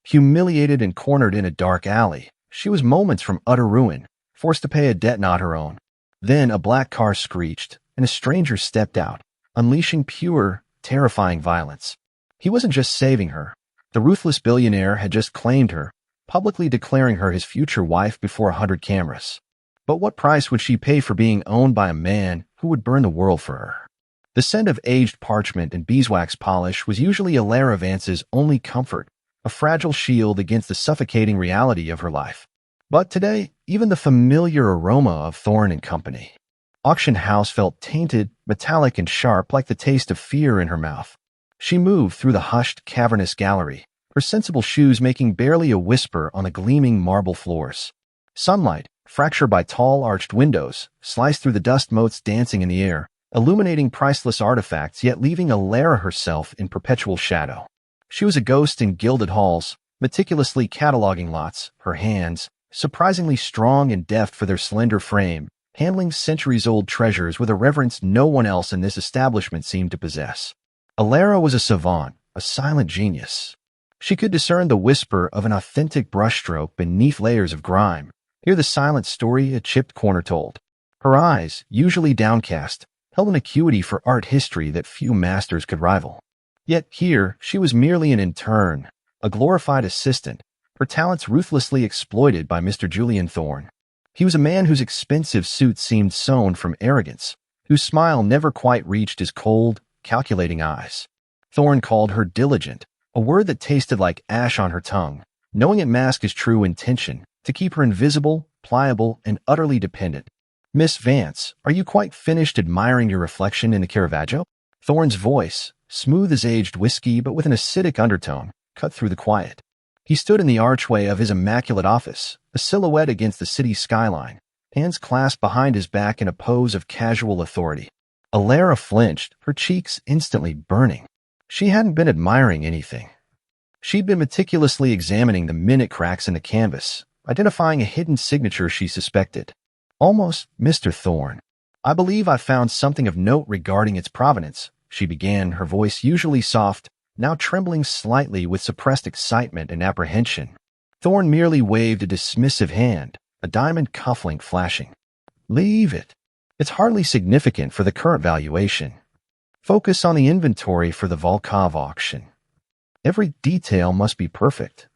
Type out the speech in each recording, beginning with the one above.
Humiliated and cornered in a dark alley, she was moments from utter ruin, forced to pay a debt not her own. Then a black car screeched, and a stranger stepped out, unleashing pure, terrifying violence. He wasn't just saving her. The ruthless billionaire had just claimed her, publicly declaring her his future wife before 100 cameras. But what price would she pay for being owned by a man who would burn the world for her? The scent of aged parchment and beeswax polish was usually Alara Vance's only comfort, a fragile shield against the suffocating reality of her life. But today, even the familiar aroma of Thorne and Company auction house felt tainted, metallic, and sharp like the taste of fear in her mouth. She moved through the hushed, cavernous gallery, her sensible shoes making barely a whisper on the gleaming marble floors. Sunlight, fractured by tall, arched windows, sliced through the dust motes dancing in the air, illuminating priceless artifacts yet leaving Alara herself in perpetual shadow. She was a ghost in gilded halls, meticulously cataloging lots, her hands, surprisingly strong and deft for their slender frame, handling centuries-old treasures with a reverence no one else in this establishment seemed to possess. Alara was a savant, a silent genius. She could discern the whisper of an authentic brushstroke beneath layers of grime, hear the silent story a chipped corner told. Her eyes, usually downcast, held an acuity for art history that few masters could rival. Yet here, she was merely an intern, a glorified assistant, her talents ruthlessly exploited by Mr. Julian Thorne. He was a man whose expensive suit seemed sewn from arrogance, whose smile never quite reached his cold, calculating eyes. Thorne called her diligent, a word that tasted like ash on her tongue, knowing it masked his true intention, to keep her invisible, pliable, and utterly dependent. "Miss Vance, are you quite finished admiring your reflection in the Caravaggio?" Thorne's voice, smooth as aged whiskey but with an acidic undertone, cut through the quiet. He stood in the archway of his immaculate office, a silhouette against the city skyline, hands clasped behind his back in a pose of casual authority. Alara flinched, her cheeks instantly burning. She hadn't been admiring anything. She'd been meticulously examining the minute cracks in the canvas, identifying a hidden signature she suspected. "Almost, Mr. Thorne. I believe I've found something of note regarding its provenance," she began, her voice usually soft, now trembling slightly with suppressed excitement and apprehension. Thorne merely waved a dismissive hand, a diamond cufflink flashing. "Leave it. It's hardly significant for the current valuation. Focus on the inventory for the Volkov auction. Every detail must be perfect.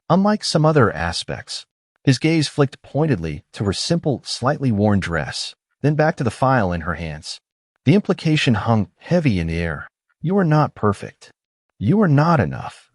Unlike some other aspects." His gaze flicked pointedly to her simple, slightly worn dress, then back to the file in her hands. The implication hung heavy in the air. "You are not perfect. You are not enough."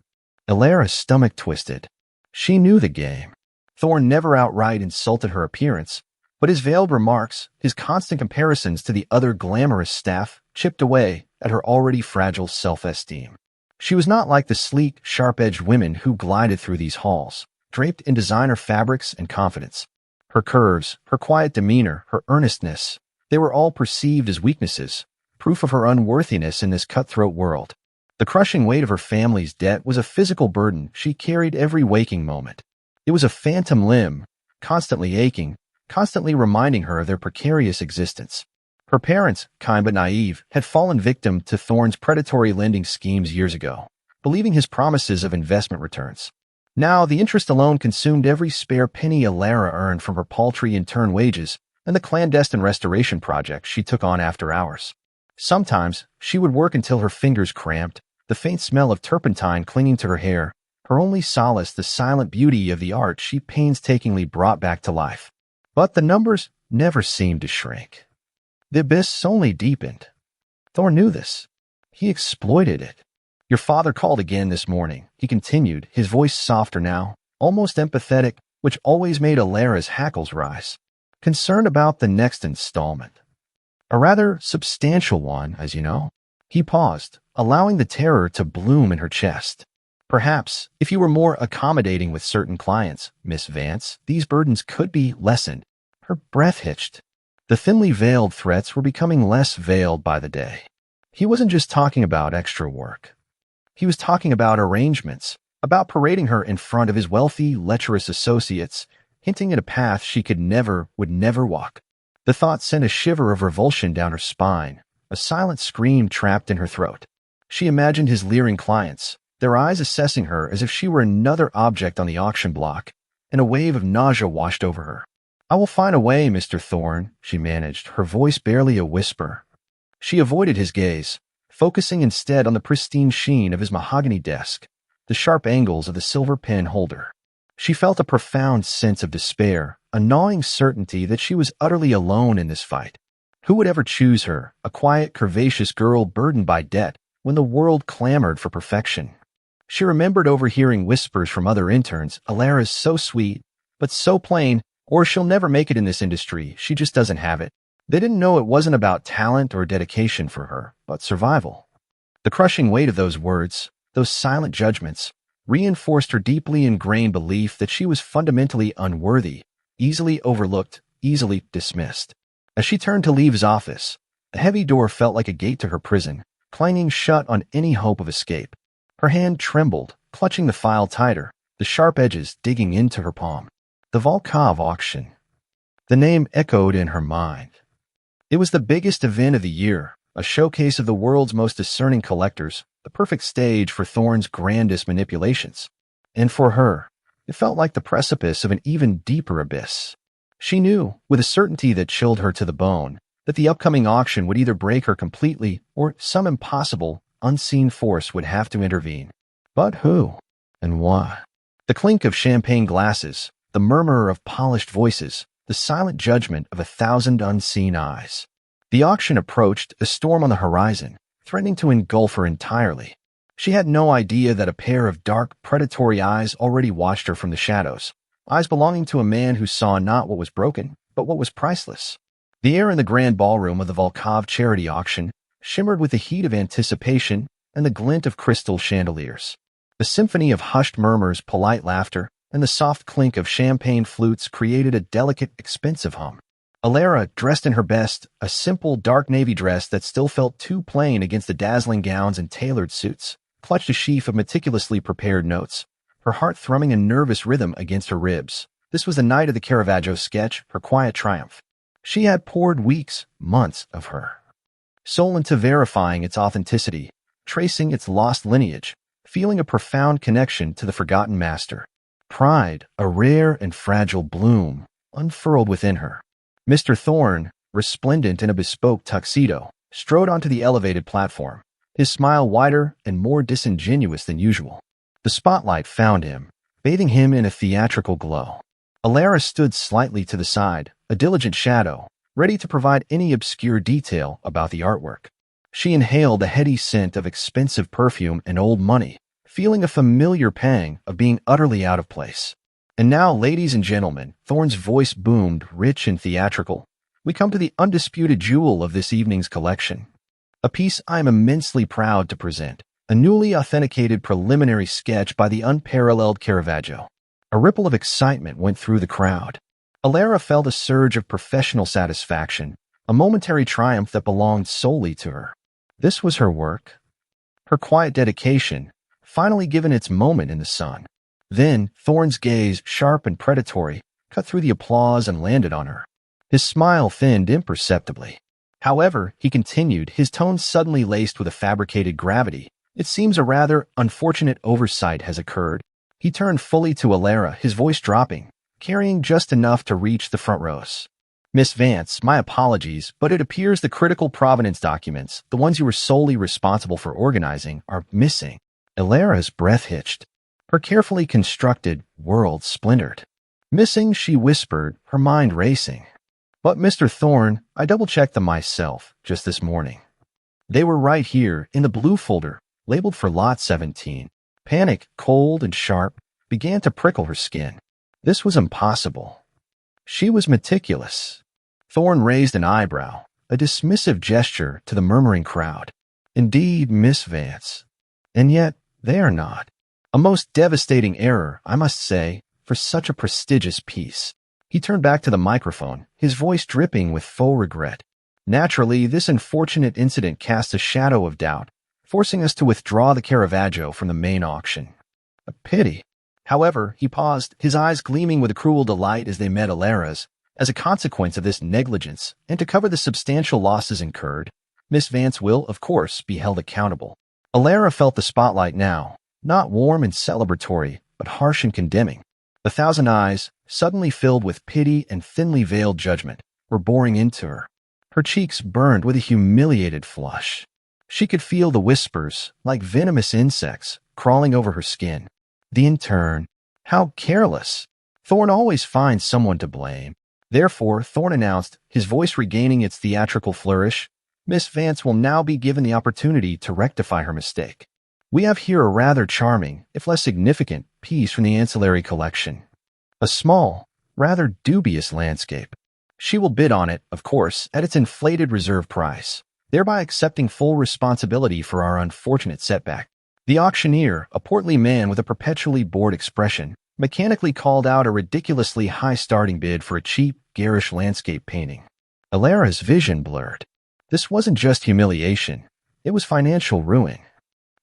Alara's stomach twisted. She knew the game. Thorne never outright insulted her appearance, but his veiled remarks, his constant comparisons to the other glamorous staff, chipped away at her already fragile self-esteem. She was not like the sleek, sharp-edged women who glided through these halls, draped in designer fabrics and confidence. Her curves, her quiet demeanor, her earnestness, they were all perceived as weaknesses, proof of her unworthiness in this cutthroat world. The crushing weight of her family's debt was a physical burden she carried every waking moment. It was a phantom limb, constantly aching, constantly reminding her of their precarious existence. Her parents, kind but naive, had fallen victim to Thorne's predatory lending schemes years ago, believing his promises of investment returns. Now, the interest alone consumed every spare penny Alara earned from her paltry intern wages and the clandestine restoration projects she took on after hours. Sometimes, she would work until her fingers cramped, the faint smell of turpentine clinging to her hair, her only solace the silent beauty of the art she painstakingly brought back to life. But the numbers never seemed to shrink. The abyss only deepened. Thorne knew this. He exploited it. "Your father called again this morning," he continued, his voice softer now, almost empathetic, which always made Alara's hackles rise. "Concerned about the next installment. A rather substantial one, as you know." He paused, allowing the terror to bloom in her chest. "Perhaps, if you were more accommodating with certain clients, Miss Vance, these burdens could be lessened." Her breath hitched. The thinly veiled threats were becoming less veiled by the day. He wasn't just talking about extra work. He was talking about arrangements, about parading her in front of his wealthy, lecherous associates, hinting at a path she would never walk. The thought sent a shiver of revulsion down her spine, a silent scream trapped in her throat. She imagined his leering clients, their eyes assessing her as if she were another object on the auction block, and a wave of nausea washed over her. "I will find a way, Mr. Thorne," she managed, her voice barely a whisper. She avoided his gaze, focusing instead on the pristine sheen of his mahogany desk, the sharp angles of the silver pen holder. She felt a profound sense of despair, a gnawing certainty that she was utterly alone in this fight. Who would ever choose her, a quiet, curvaceous girl burdened by debt, when the world clamored for perfection? She remembered overhearing whispers from other interns, "Alara's so sweet, but so plain, or she'll never make it in this industry, she just doesn't have it." They didn't know it wasn't about talent or dedication for her, but survival. The crushing weight of those words, those silent judgments, reinforced her deeply ingrained belief that she was fundamentally unworthy, easily overlooked, easily dismissed. As she turned to leave his office, the heavy door felt like a gate to her prison, clanging shut on any hope of escape. Her hand trembled, clutching the file tighter, the sharp edges digging into her palm. The Volkov auction. The name echoed in her mind. It was the biggest event of the year, a showcase of the world's most discerning collectors, the perfect stage for Thorne's grandest manipulations. And for her, it felt like the precipice of an even deeper abyss. She knew, with a certainty that chilled her to the bone, that the upcoming auction would either break her completely or some impossible, unseen force would have to intervene. But who? And why? The clink of champagne glasses, the murmur of polished voices, the silent judgment of 1,000 unseen eyes. The auction approached, a storm on the horizon, threatening to engulf her entirely. She had no idea that a pair of dark, predatory eyes already watched her from the shadows, eyes belonging to a man who saw not what was broken, but what was priceless. The air in the grand ballroom of the Volkov charity auction shimmered with the heat of anticipation and the glint of crystal chandeliers. The symphony of hushed murmurs, polite laughter, and the soft clink of champagne flutes created a delicate, expensive hum. Alara, dressed in her best, a simple dark navy dress that still felt too plain against the dazzling gowns and tailored suits, clutched a sheaf of meticulously prepared notes, her heart thrumming a nervous rhythm against her ribs. This was the night of the Caravaggio sketch, her quiet triumph. She had poured weeks, months of her soul into verifying its authenticity, tracing its lost lineage, feeling a profound connection to the forgotten master. Pride, a rare and fragile bloom, unfurled within her. Mr. Thorne, resplendent in a bespoke tuxedo, strode onto the elevated platform, his smile wider and more disingenuous than usual. The spotlight found him, bathing him in a theatrical glow. Alara stood slightly to the side, a diligent shadow, ready to provide any obscure detail about the artwork. She inhaled the heady scent of expensive perfume and old money, feeling a familiar pang of being utterly out of place. "And now, ladies and gentlemen," Thorne's voice boomed, rich and theatrical, "we come to the undisputed jewel of this evening's collection. A piece I am immensely proud to present, a newly authenticated preliminary sketch by the unparalleled Caravaggio." A ripple of excitement went through the crowd. Alara felt a surge of professional satisfaction, a momentary triumph that belonged solely to her. This was her work, her quiet dedication, finally given its moment in the sun. Then Thorne's gaze, sharp and predatory, cut through the applause and landed on her. His smile thinned imperceptibly. However, he continued, his tone suddenly laced with a fabricated gravity. "It seems a rather unfortunate oversight has occurred." He turned fully to Alara, his voice dropping, carrying just enough to reach the front rows. "Miss Vance, my apologies, but it appears the critical provenance documents, the ones you were solely responsible for organizing, are missing." Alara's breath hitched. Her carefully constructed world splintered. "Missing," she whispered, her mind racing. "But Mr. Thorne, I double-checked them myself, just this morning. They were right here, in the blue folder, labeled for Lot 17. Panic, cold and sharp, began to prickle her skin. This was impossible. She was meticulous. Thorne raised an eyebrow, a dismissive gesture to the murmuring crowd. "Indeed, Miss Vance. And yet, they are not. A most devastating error, I must say, for such a prestigious piece." He turned back to the microphone, his voice dripping with faux regret. "Naturally, this unfortunate incident cast a shadow of doubt, forcing us to withdraw the Caravaggio from the main auction. A pity." However, he paused, his eyes gleaming with a cruel delight as they met Alara's. "As a consequence of this negligence, and to cover the substantial losses incurred, Miss Vance will, of course, be held accountable." Alara felt the spotlight now, not warm and celebratory, but harsh and condemning. The thousand eyes, suddenly filled with pity and thinly veiled judgment, were boring into her. Her cheeks burned with a humiliated flush. She could feel the whispers, like venomous insects, crawling over her skin. The intern. How careless. Thorne always finds someone to blame. Therefore, Thorne announced, his voice regaining its theatrical flourish, Miss Vance will now be given the opportunity to rectify her mistake. We have here a rather charming, if less significant, piece from the ancillary collection. A small, rather dubious landscape. She will bid on it, of course, at its inflated reserve price, thereby accepting full responsibility for our unfortunate setback. The auctioneer, a portly man with a perpetually bored expression, mechanically called out a ridiculously high starting bid for a cheap, garish landscape painting. Alara's vision blurred. This wasn't just humiliation. It was financial ruin.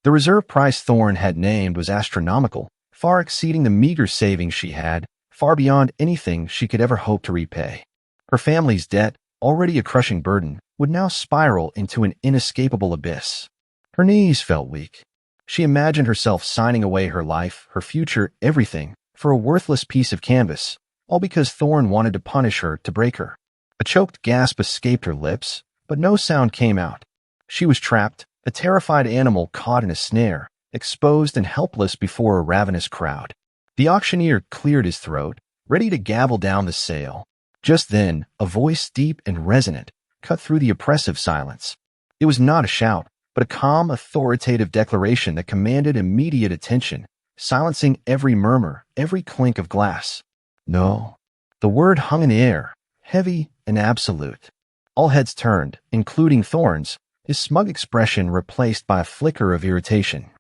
The reserve price Thorne had named was astronomical, far exceeding the meager savings she had, far beyond anything she could ever hope to repay. Her family's debt, already a crushing burden, would now spiral into an inescapable abyss. Her knees felt weak. She imagined herself signing away her life, her future, everything, for a worthless piece of canvas, all because Thorne wanted to punish her, to break her. A choked gasp escaped her lips, but no sound came out. She was trapped, a terrified animal caught in a snare, exposed and helpless before a ravenous crowd. The auctioneer cleared his throat, ready to gavel down the sale. Just then, a voice deep and resonant cut through the oppressive silence. It was not a shout, but a calm, authoritative declaration that commanded immediate attention, silencing every murmur, every clink of glass. No. The word hung in the air, heavy and absolute. All heads turned, including Thorne's, his smug expression replaced by a flicker of irritation.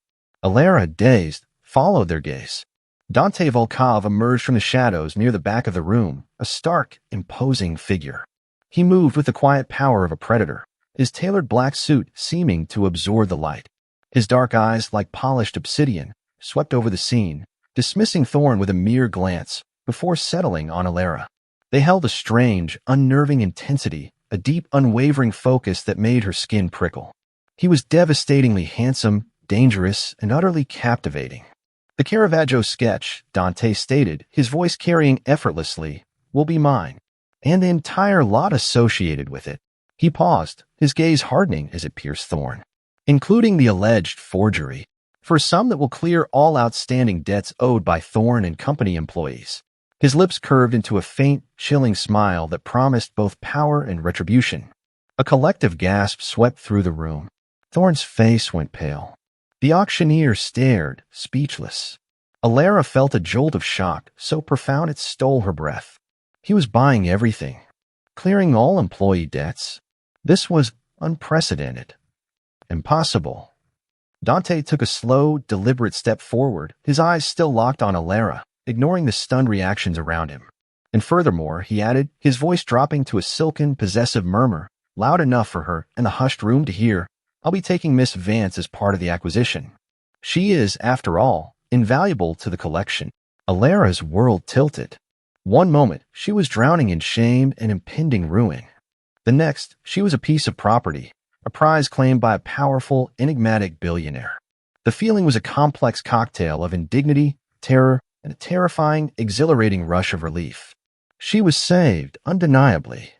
Alara, dazed, followed their gaze. Dante Volkov emerged from the shadows near the back of the room, a stark, imposing figure. He moved with the quiet power of a predator, his tailored black suit seeming to absorb the light. His dark eyes, like polished obsidian, swept over the scene, dismissing Thorne with a mere glance, before settling on Alara. They held a strange, unnerving intensity, a deep, unwavering focus that made her skin prickle. He was devastatingly handsome, dangerous, and utterly captivating. The Caravaggio sketch, Dante stated, his voice carrying effortlessly, will be mine, and the entire lot associated with it. He paused, his gaze hardening as it pierced Thorne, including the alleged forgery, for a sum that will clear all outstanding debts owed by Thorne and company employees. His lips curved into a faint, chilling smile that promised both power and retribution. A collective gasp swept through the room. Thorne's face went pale. The auctioneer stared, speechless. Alara felt a jolt of shock, so profound it stole her breath. He was buying everything, clearing all employee debts. This was unprecedented. Impossible. Dante took a slow, deliberate step forward, his eyes still locked on Alara, ignoring the stunned reactions around him. And furthermore, he added, his voice dropping to a silken, possessive murmur, loud enough for her and the hushed room to hear, I'll be taking Miss Vance as part of the acquisition. She is, after all, invaluable to the collection. Alara's world tilted. One moment, she was drowning in shame and impending ruin. The next, she was a piece of property, a prize claimed by a powerful, enigmatic billionaire. The feeling was a complex cocktail of indignity, terror, and a terrifying, exhilarating rush of relief. She was saved, undeniably.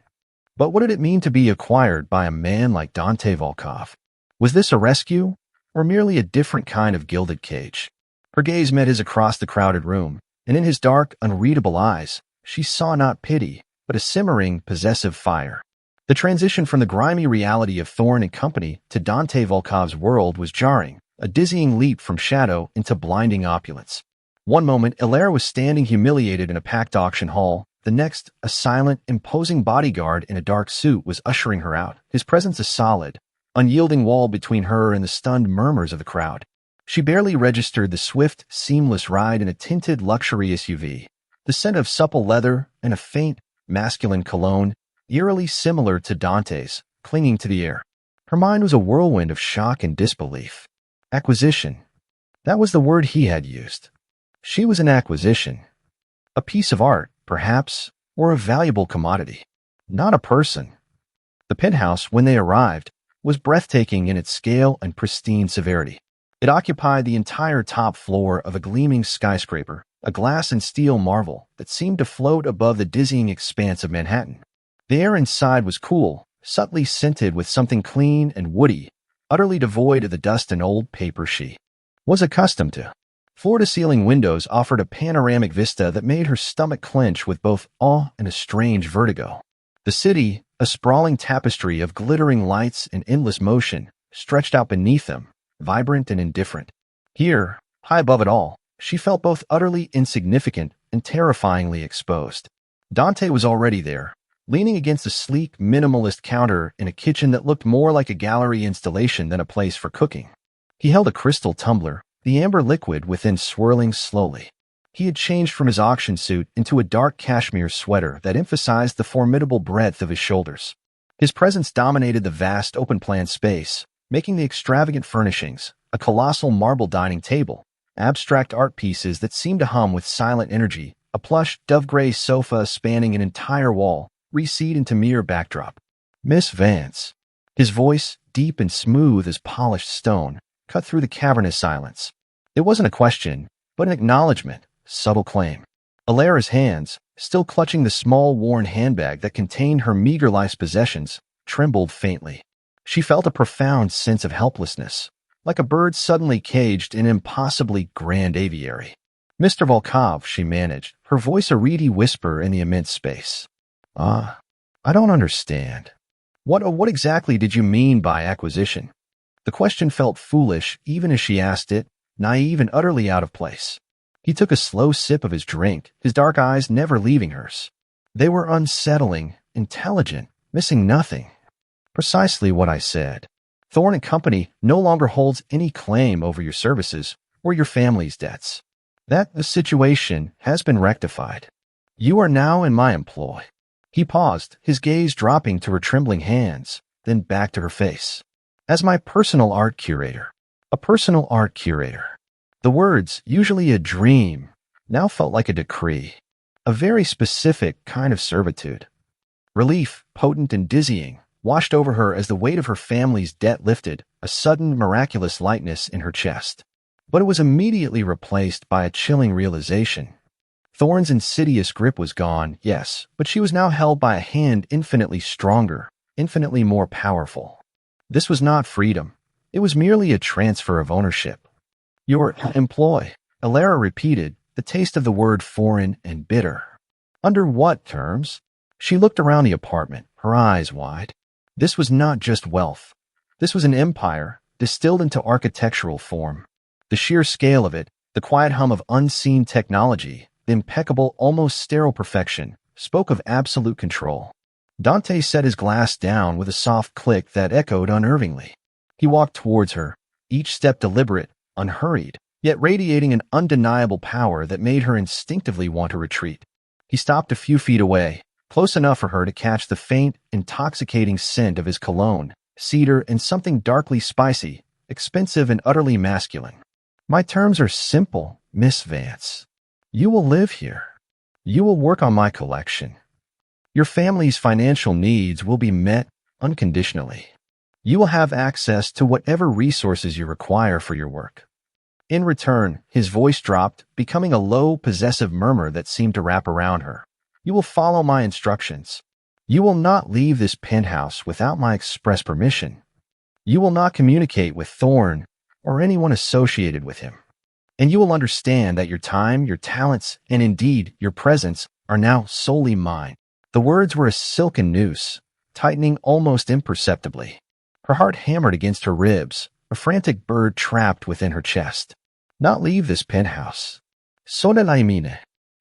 But what did it mean to be acquired by a man like Dante Volkov? Was this a rescue, or merely a different kind of gilded cage? Her gaze met his across the crowded room, and in his dark, unreadable eyes, she saw not pity, but a simmering, possessive fire. The transition from the grimy reality of Thorne and company to Dante Volkov's world was jarring, a dizzying leap from shadow into blinding opulence. One moment, Alara was standing humiliated in a packed auction hall. The next, a silent, imposing bodyguard in a dark suit was ushering her out, his presence a solid, unyielding wall between her and the stunned murmurs of the crowd. She barely registered the swift, seamless ride in a tinted luxury SUV, the scent of supple leather and a faint, masculine cologne, eerily similar to Dante's, clinging to the air. Her mind was a whirlwind of shock and disbelief. Acquisition. That was the word he had used. She was an acquisition. A piece of art, perhaps, or a valuable commodity. Not a person. The penthouse, when they arrived, was breathtaking in its scale and pristine severity. It occupied the entire top floor of a gleaming skyscraper, a glass and steel marvel that seemed to float above the dizzying expanse of Manhattan. The air inside was cool, subtly scented with something clean and woody, utterly devoid of the dust an old paper she was accustomed to. Floor-to-ceiling windows offered a panoramic vista that made her stomach clench with both awe and a strange vertigo. The city, a sprawling tapestry of glittering lights and endless motion, stretched out beneath them, vibrant and indifferent. Here, high above it all, she felt both utterly insignificant and terrifyingly exposed. Dante was already there, leaning against a sleek, minimalist counter in a kitchen that looked more like a gallery installation than a place for cooking. He held a crystal tumbler, the amber liquid within swirling slowly. He had changed from his auction suit into a dark cashmere sweater that emphasized the formidable breadth of his shoulders. His presence dominated the vast open-plan space, making the extravagant furnishings, a colossal marble dining table, abstract art pieces that seemed to hum with silent energy, a plush, dove-gray sofa spanning an entire wall, recede into mere backdrop. Miss Vance. His voice, deep and smooth as polished stone, cut through the cavernous silence. It wasn't a question, but an acknowledgement, subtle claim. Alara's hands, still clutching the small, worn handbag that contained her meager life's possessions, trembled faintly. She felt a profound sense of helplessness, like a bird suddenly caged in an impossibly grand aviary. Mr. Volkov, she managed, her voice a reedy whisper in the immense space. I don't understand. What exactly did you mean by acquisition? The question felt foolish even as she asked it, naive and utterly out of place. He took a slow sip of his drink, his dark eyes never leaving hers. They were unsettling, intelligent, missing nothing. Precisely what I said. Thorne & Company no longer holds any claim over your services or your family's debts. That situation has been rectified. You are now in my employ. He paused, his gaze dropping to her trembling hands, then back to her face. As my personal art curator. A personal art curator. The words, usually a dream, now felt like a decree. A very specific kind of servitude. Relief, potent and dizzying, washed over her as the weight of her family's debt lifted, a sudden, miraculous lightness in her chest. But it was immediately replaced by a chilling realization. Thorne's insidious grip was gone, yes, but she was now held by a hand infinitely stronger, infinitely more powerful. This was not freedom. It was merely a transfer of ownership. Your employ, Alara repeated, the taste of the word foreign and bitter. Under what terms? She looked around the apartment, her eyes wide. This was not just wealth. This was an empire, distilled into architectural form. The sheer scale of it, the quiet hum of unseen technology, the impeccable, almost sterile perfection, spoke of absolute control. Dante set his glass down with a soft click that echoed unnervingly. He walked towards her, each step deliberate, unhurried, yet radiating an undeniable power that made her instinctively want to retreat. He stopped a few feet away, close enough for her to catch the faint, intoxicating scent of his cologne, cedar and something darkly spicy, expensive and utterly masculine. My terms are simple, Miss Vance. You will live here. You will work on my collection. Your family's financial needs will be met unconditionally. You will have access to whatever resources you require for your work. In return, his voice dropped, becoming a low, possessive murmur that seemed to wrap around her. You will follow my instructions. You will not leave this penthouse without my express permission. You will not communicate with Thorne or anyone associated with him. And you will understand that your time, your talents, and indeed your presence are now solely mine. The words were a silken noose, tightening almost imperceptibly. Her heart hammered against her ribs, a frantic bird trapped within her chest. Not leave this penthouse. Sole la imine.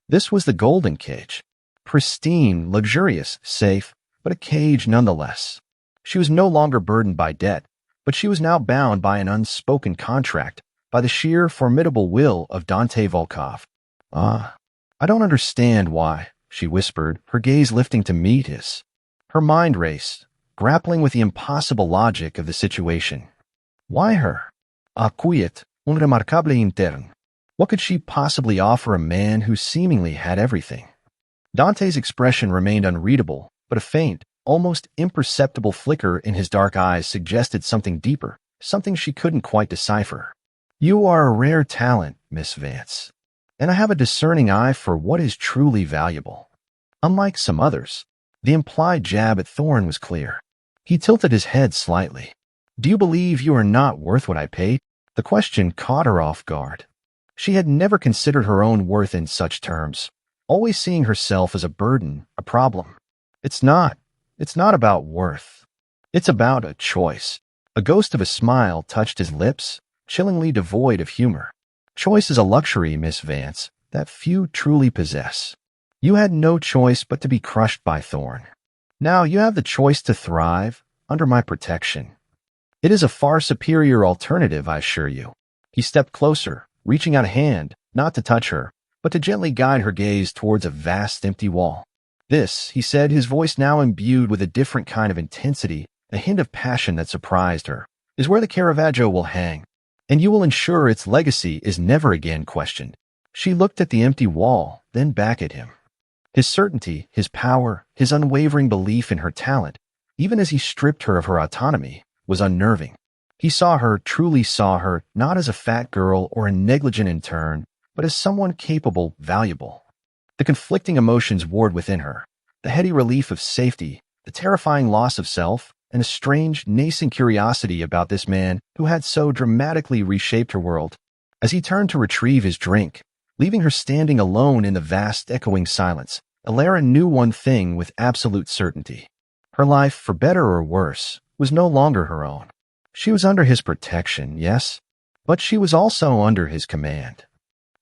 This was the golden cage. Pristine, luxurious, safe, but a cage nonetheless. She was no longer burdened by debt, but she was now bound by an unspoken contract, by the sheer, formidable will of Dante Volkov. I don't understand why, she whispered, her gaze lifting to meet his. Her mind raced, grappling with the impossible logic of the situation. Why her? Quiet, un remarquable intern. What could she possibly offer a man who seemingly had everything? Dante's expression remained unreadable, but a faint, almost imperceptible flicker in his dark eyes suggested something deeper, something she couldn't quite decipher. You are a rare talent, Miss Vance, and I have a discerning eye for what is truly valuable. Unlike some others, the implied jab at Thorne was clear. He tilted his head slightly. Do you believe you are not worth what I paid? The question caught her off guard. She had never considered her own worth in such terms, always seeing herself as a burden, a problem. It's not. It's not about worth. It's about a choice. A ghost of a smile touched his lips, chillingly devoid of humor. Choice is a luxury, Miss Vance, that few truly possess. You had no choice but to be crushed by Thorne. Now you have the choice to thrive under my protection. It is a far superior alternative, I assure you. He stepped closer, reaching out a hand, not to touch her, but to gently guide her gaze towards a vast empty wall. This, he said, his voice now imbued with a different kind of intensity, a hint of passion that surprised her, is where the Caravaggio will hang, and you will ensure its legacy is never again questioned. She looked at the empty wall, then back at him. His certainty, his power, his unwavering belief in her talent, even as he stripped her of her autonomy, was unnerving. He saw her, truly saw her, not as a fat girl or a negligent intern, but as someone capable, valuable. The conflicting emotions warred within her, the heady relief of safety, the terrifying loss of self, and a strange, nascent curiosity about this man who had so dramatically reshaped her world. As he turned to retrieve his drink, leaving her standing alone in the vast, echoing silence, Alara knew one thing with absolute certainty. Her life, for better or worse, was no longer her own. She was under his protection, yes, but she was also under his command.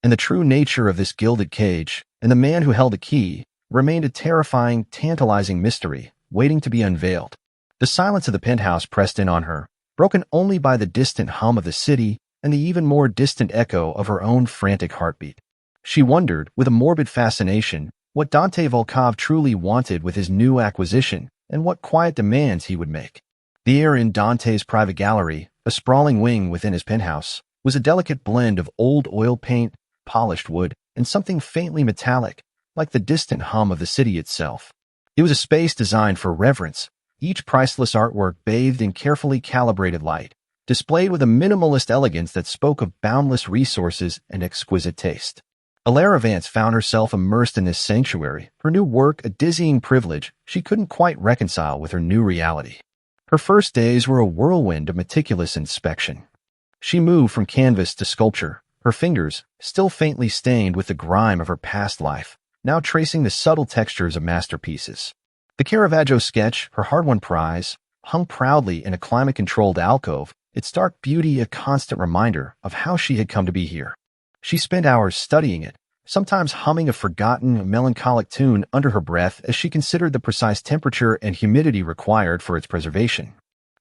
And the true nature of this gilded cage, and the man who held the key, remained a terrifying, tantalizing mystery, waiting to be unveiled. The silence of the penthouse pressed in on her, broken only by the distant hum of the city and the even more distant echo of her own frantic heartbeat. She wondered, with a morbid fascination, what Dante Volkov truly wanted with his new acquisition and what quiet demands he would make. The air in Dante's private gallery, a sprawling wing within his penthouse, was a delicate blend of old oil paint, polished wood, and something faintly metallic, like the distant hum of the city itself. It was a space designed for reverence, each priceless artwork bathed in carefully calibrated light, displayed with a minimalist elegance that spoke of boundless resources and exquisite taste. Alara Vance found herself immersed in this sanctuary, her new work a dizzying privilege she couldn't quite reconcile with her new reality. Her first days were a whirlwind of meticulous inspection. She moved from canvas to sculpture, her fingers, still faintly stained with the grime of her past life, now tracing the subtle textures of masterpieces. The Caravaggio sketch, her hard-won prize, hung proudly in a climate-controlled alcove, its dark beauty a constant reminder of how she had come to be here. She spent hours studying it, sometimes humming a forgotten, melancholic tune under her breath as she considered the precise temperature and humidity required for its preservation.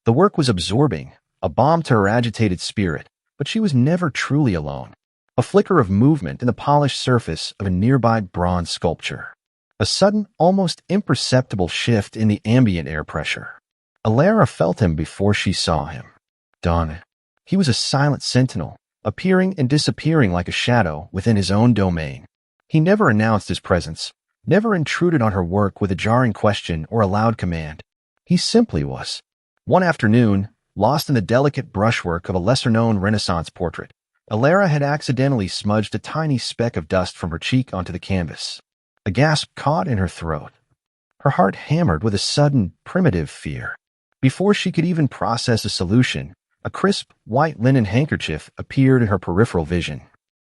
The work was absorbing, a balm to her agitated spirit, but she was never truly alone. A flicker of movement in the polished surface of a nearby bronze sculpture. A sudden, almost imperceptible shift in the ambient air pressure. Alara felt him before she saw him. Dawn. He was a silent sentinel, appearing and disappearing like a shadow within his own domain. He never announced his presence, never intruded on her work with a jarring question or a loud command. He simply was. One afternoon, lost in the delicate brushwork of a lesser-known Renaissance portrait, Alara had accidentally smudged a tiny speck of dust from her cheek onto the canvas. A gasp caught in her throat. Her heart hammered with a sudden, primitive fear. Before she could even process a solution, a crisp, white linen handkerchief appeared in her peripheral vision.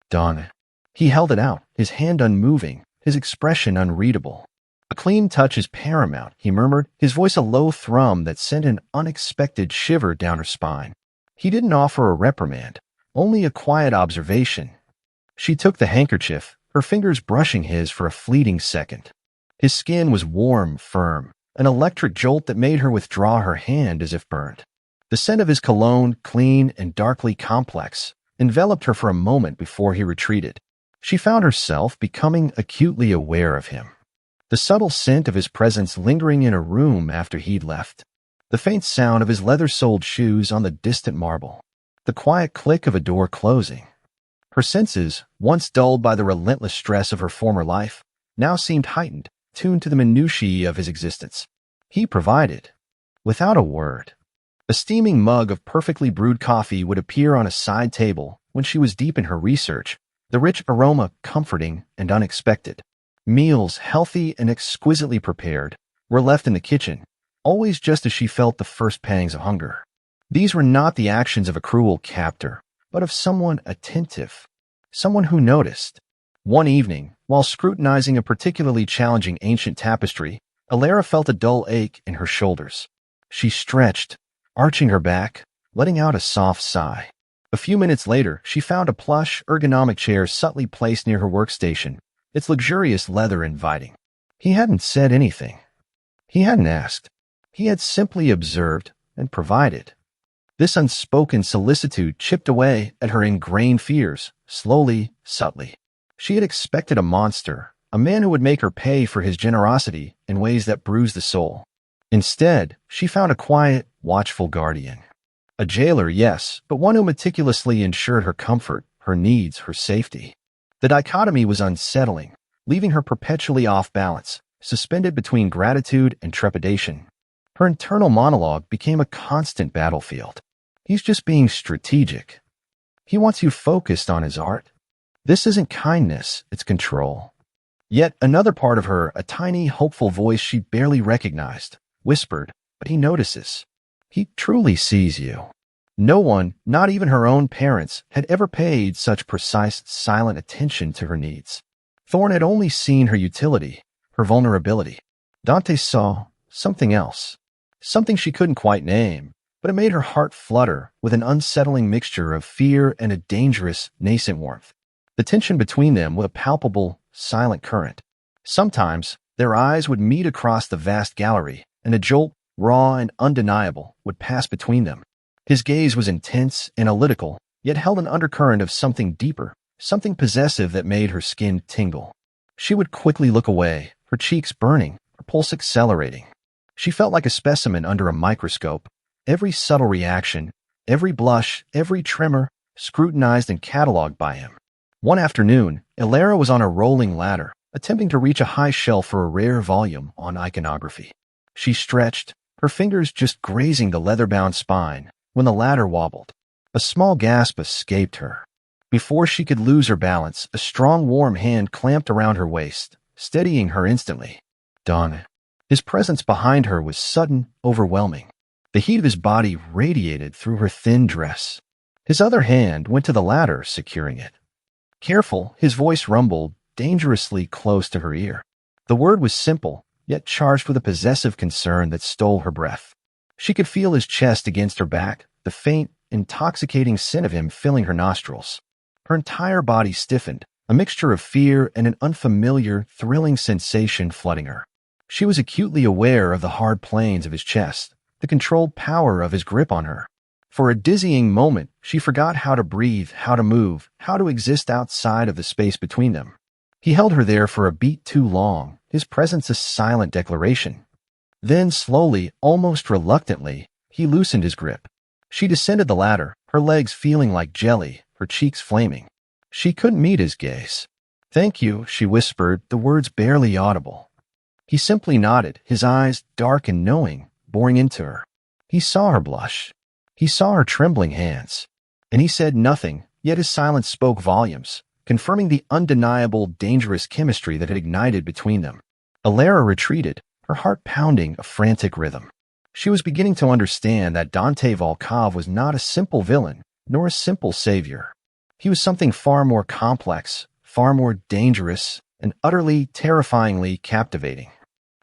Dawn. He held it out, his hand unmoving, his expression unreadable. A clean touch is paramount, he murmured, his voice a low thrum that sent an unexpected shiver down her spine. He didn't offer a reprimand, only a quiet observation. She took the handkerchief, her fingers brushing his for a fleeting second. His skin was warm, firm, an electric jolt that made her withdraw her hand as if burned. The scent of his cologne, clean and darkly complex, enveloped her for a moment before he retreated. She found herself becoming acutely aware of him. The subtle scent of his presence lingering in her room after he'd left. The faint sound of his leather-soled shoes on the distant marble. The quiet click of a door closing. Her senses, once dulled by the relentless stress of her former life, now seemed heightened, tuned to the minutiae of his existence. He provided. Without a word. A steaming mug of perfectly brewed coffee would appear on a side table, when she was deep in her research, the rich aroma comforting and unexpected. Meals, healthy and exquisitely prepared, were left in the kitchen, always just as she felt the first pangs of hunger. These were not the actions of a cruel captor, but of someone attentive, someone who noticed. One evening, while scrutinizing a particularly challenging ancient tapestry, Alara felt a dull ache in her shoulders. She stretched, arching her back, letting out a soft sigh. A few minutes later, she found a plush, ergonomic chair subtly placed near her workstation, its luxurious leather inviting. He hadn't said anything. He hadn't asked. He had simply observed and provided. This unspoken solicitude chipped away at her ingrained fears, slowly, subtly. She had expected a monster, a man who would make her pay for his generosity in ways that bruised the soul. Instead, she found a quiet, watchful guardian. A jailer, yes, but one who meticulously ensured her comfort, her needs, her safety. The dichotomy was unsettling, leaving her perpetually off balance, suspended between gratitude and trepidation. Her internal monologue became a constant battlefield. He's just being strategic. He wants you focused on his art. This isn't kindness, it's control. Yet another part of her, a tiny, hopeful voice she barely recognized, whispered, but he notices. He truly sees you. No one, not even her own parents, had ever paid such precise, silent attention to her needs. Thorne had only seen her utility, her vulnerability. Dante saw something else, something she couldn't quite name, but it made her heart flutter with an unsettling mixture of fear and a dangerous, nascent warmth. The tension between them was a palpable, silent current. Sometimes, their eyes would meet across the vast gallery, and a jolt, raw and undeniable, would pass between them. His gaze was intense, analytical, yet held an undercurrent of something deeper, something possessive that made her skin tingle. She would quickly look away, her cheeks burning, her pulse accelerating. She felt like a specimen under a microscope, every subtle reaction, every blush, every tremor, scrutinized and cataloged by him. One afternoon, Alara was on a rolling ladder, attempting to reach a high shelf for a rare volume on iconography. She stretched, her fingers just grazing the leather-bound spine, when the ladder wobbled. A small gasp escaped her. Before she could lose her balance, a strong, warm hand clamped around her waist, steadying her instantly. Don. His presence behind her was sudden, overwhelming. The heat of his body radiated through her thin dress. His other hand went to the ladder, securing it. Careful, his voice rumbled, dangerously close to her ear. The word was simple, yet charged with a possessive concern that stole her breath. She could feel his chest against her back, the faint, intoxicating scent of him filling her nostrils. Her entire body stiffened, a mixture of fear and an unfamiliar, thrilling sensation flooding her. She was acutely aware of the hard planes of his chest, the controlled power of his grip on her. For a dizzying moment, she forgot how to breathe, how to move, how to exist outside of the space between them. He held her there for a beat too long, his presence a silent declaration. Then, slowly, almost reluctantly, he loosened his grip. She descended the ladder, her legs feeling like jelly, her cheeks flaming. She couldn't meet his gaze. "Thank you," she whispered, the words barely audible. He simply nodded, his eyes, dark and knowing, boring into her. He saw her blush. He saw her trembling hands. And he said nothing, yet his silence spoke volumes, confirming the undeniable, dangerous chemistry that had ignited between them. Alara retreated, her heart pounding a frantic rhythm. She was beginning to understand that Dante Volkov was not a simple villain, nor a simple savior. He was something far more complex, far more dangerous, and utterly, terrifyingly captivating.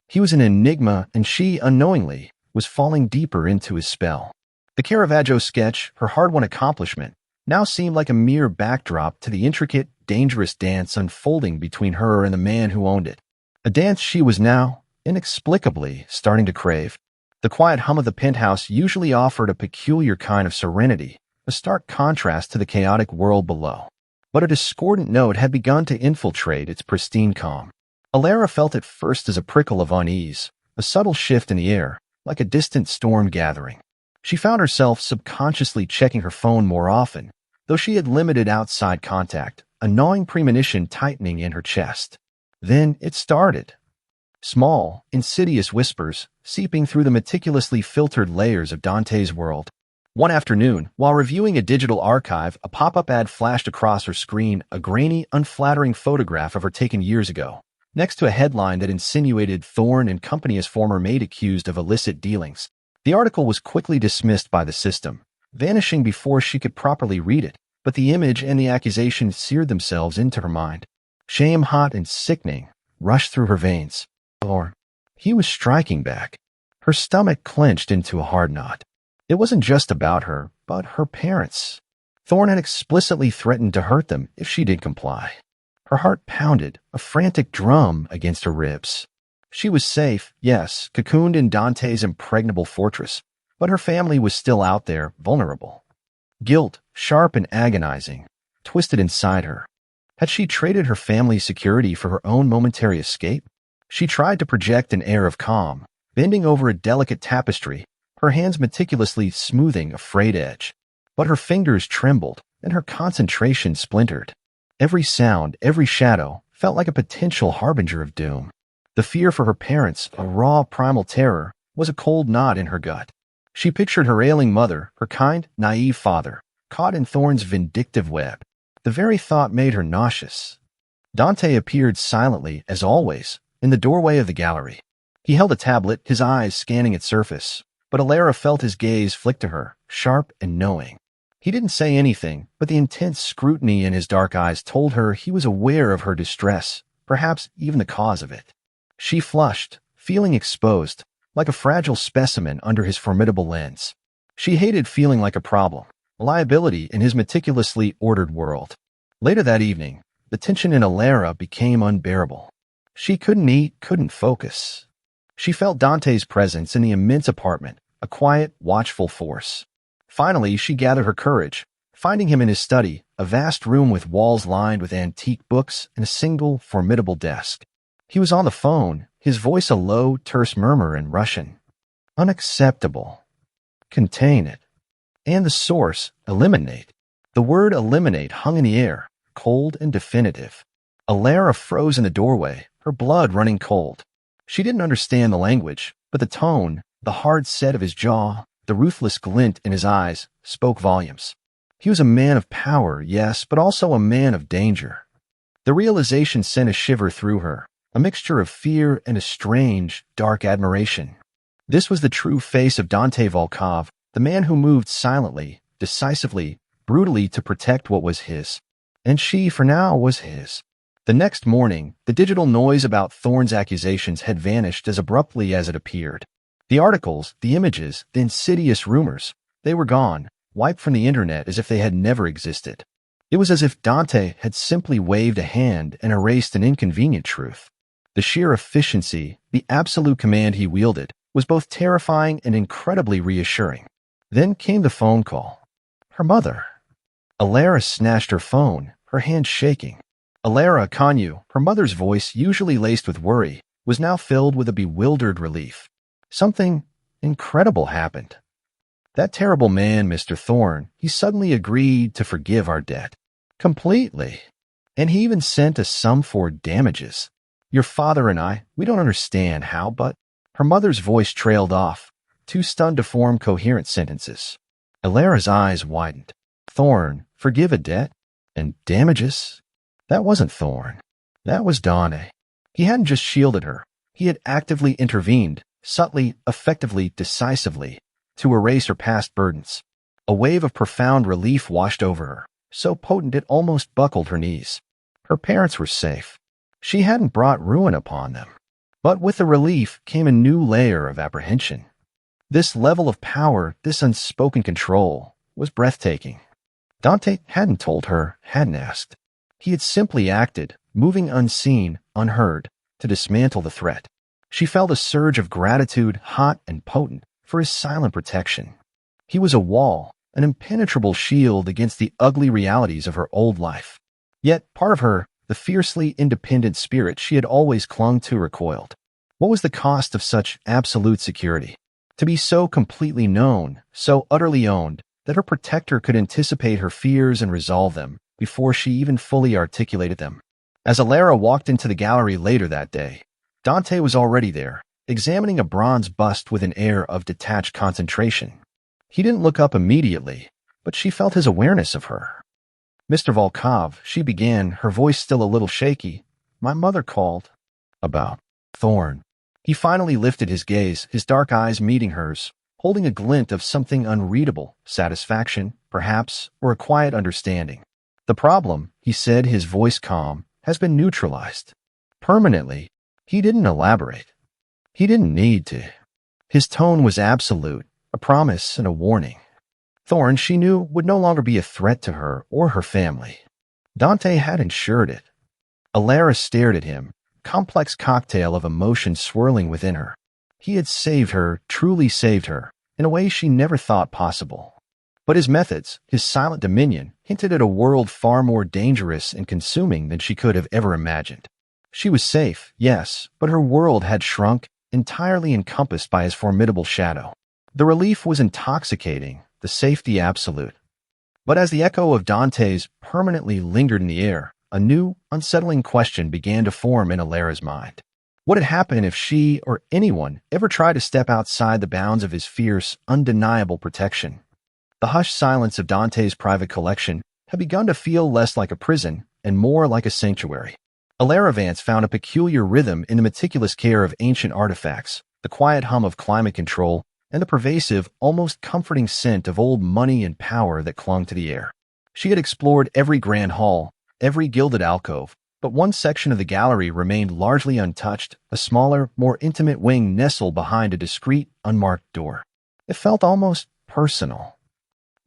He was an enigma, and she, unknowingly, was falling deeper into his spell. The Caravaggio sketch, her hard-won accomplishment, now seemed like a mere backdrop to the intricate, dangerous dance unfolding between her and the man who owned it. A dance she was now, inexplicably, starting to crave. The quiet hum of the penthouse usually offered a peculiar kind of serenity, a stark contrast to the chaotic world below. But a discordant note had begun to infiltrate its pristine calm. Alara felt it first as a prickle of unease, a subtle shift in the air, like a distant storm gathering. She found herself subconsciously checking her phone more often, though she had limited outside contact, a gnawing premonition tightening in her chest. Then it started. Small, insidious whispers seeping through the meticulously filtered layers of Dante's world. One afternoon, while reviewing a digital archive, a pop-up ad flashed across her screen, a grainy, unflattering photograph of her taken years ago, next to a headline that insinuated Thorne and company as former maid accused of illicit dealings. The article was quickly dismissed by the system, vanishing before she could properly read it, but the image and the accusation seared themselves into her mind. Shame, hot and sickening, rushed through her veins. Or he was striking back. Her stomach clenched into a hard knot. It wasn't just about her, but her parents. Thorne had explicitly threatened to hurt them if she did comply. Her heart pounded, a frantic drum against her ribs. She was safe, yes, cocooned in Dante's impregnable fortress, but her family was still out there, vulnerable. Guilt, sharp and agonizing, twisted inside her. Had she traded her family's security for her own momentary escape? She tried to project an air of calm, bending over a delicate tapestry, her hands meticulously smoothing a frayed edge. But her fingers trembled, and her concentration splintered. Every sound, every shadow, felt like a potential harbinger of doom. The fear for her parents, a raw primal terror, was a cold knot in her gut. She pictured her ailing mother, her kind, naive father, caught in Thorne's vindictive web. The very thought made her nauseous. Dante appeared silently, as always, in the doorway of the gallery. He held a tablet, his eyes scanning its surface, but Alara felt his gaze flick to her, sharp and knowing. He didn't say anything, but the intense scrutiny in his dark eyes told her he was aware of her distress, perhaps even the cause of it. She flushed, feeling exposed, like a fragile specimen under his formidable lens. She hated feeling like a problem, a liability in his meticulously ordered world. Later that evening, the tension in Alara became unbearable. She couldn't eat, couldn't focus. She felt Dante's presence in the immense apartment, a quiet, watchful force. Finally, she gathered her courage, finding him in his study, a vast room with walls lined with antique books and a single, formidable desk. He was on the phone, his voice a low, terse murmur in Russian. Unacceptable. Contain it. And the source, eliminate. The word eliminate hung in the air, cold and definitive. Alara froze in the doorway, her blood running cold. She didn't understand the language, but the tone, the hard set of his jaw, the ruthless glint in his eyes, spoke volumes. He was a man of power, yes, but also a man of danger. The realization sent a shiver through her, a mixture of fear and a strange, dark admiration. This was the true face of Dante Volkov, the man who moved silently, decisively, brutally to protect what was his. And she, for now, was his. The next morning, the digital noise about Thorne's accusations had vanished as abruptly as it appeared. The articles, the images, the insidious rumors, they were gone, wiped from the internet as if they had never existed. It was as if Dante had simply waved a hand and erased an inconvenient truth. The sheer efficiency, the absolute command he wielded, was both terrifying and incredibly reassuring. Then came the phone call. Her mother. Alara snatched her phone, her hand shaking. Alara Kanyu, her mother's voice, usually laced with worry, was now filled with a bewildered relief. Something incredible happened. That terrible man, Mr. Thorne, he suddenly agreed to forgive our debt. Completely. And he even sent a sum for damages. Your father and I, we don't understand how, but... Her mother's voice trailed off, too stunned to form coherent sentences. Alara's eyes widened. Thorne, forgive a debt? And damages? That wasn't Thorne. That was Dante. He hadn't just shielded her. He had actively intervened, subtly, effectively, decisively, to erase her past burdens. A wave of profound relief washed over her, so potent it almost buckled her knees. Her parents were safe. She hadn't brought ruin upon them. But with the relief came a new layer of apprehension. This level of power, this unspoken control, was breathtaking. Dante hadn't told her, hadn't asked. He had simply acted, moving unseen, unheard, to dismantle the threat. She felt a surge of gratitude, hot and potent, for his silent protection. He was a wall, an impenetrable shield against the ugly realities of her old life. Yet part of her, the fiercely independent spirit she had always clung to, recoiled. What was the cost of such absolute security? To be so completely known, so utterly owned, that her protector could anticipate her fears and resolve them before she even fully articulated them. As Alara walked into the gallery later that day, Dante was already there, examining a bronze bust with an air of detached concentration. He didn't look up immediately, but she felt his awareness of her. Mr. Volkov, she began, her voice still a little shaky. My mother called. About Thorn. He finally lifted his gaze, his dark eyes meeting hers, holding a glint of something unreadable, satisfaction, perhaps, or a quiet understanding. The problem, he said, his voice calm, has been neutralized. Permanently. He didn't elaborate. He didn't need to. His tone was absolute, a promise and a warning. Thorn, she knew, would no longer be a threat to her or her family. Dante had ensured it. Alara stared at him, complex cocktail of emotion swirling within her. He had saved her, truly saved her, in a way she never thought possible. But his methods, his silent dominion, hinted at a world far more dangerous and consuming than she could have ever imagined. She was safe, yes, but her world had shrunk, entirely encompassed by his formidable shadow. The relief was intoxicating, the safety absolute. But as the echo of Dante's permanently lingered in the air, a new, unsettling question began to form in Alara's mind. What had happened if she or anyone ever tried to step outside the bounds of his fierce, undeniable protection? The hushed silence of Dante's private collection had begun to feel less like a prison and more like a sanctuary. Alara Vance found a peculiar rhythm in the meticulous care of ancient artifacts, the quiet hum of climate control, and the pervasive, almost comforting scent of old money and power that clung to the air. She had explored every grand hall, every gilded alcove, but one section of the gallery remained largely untouched, a smaller, more intimate wing nestled behind a discreet, unmarked door. It felt almost personal.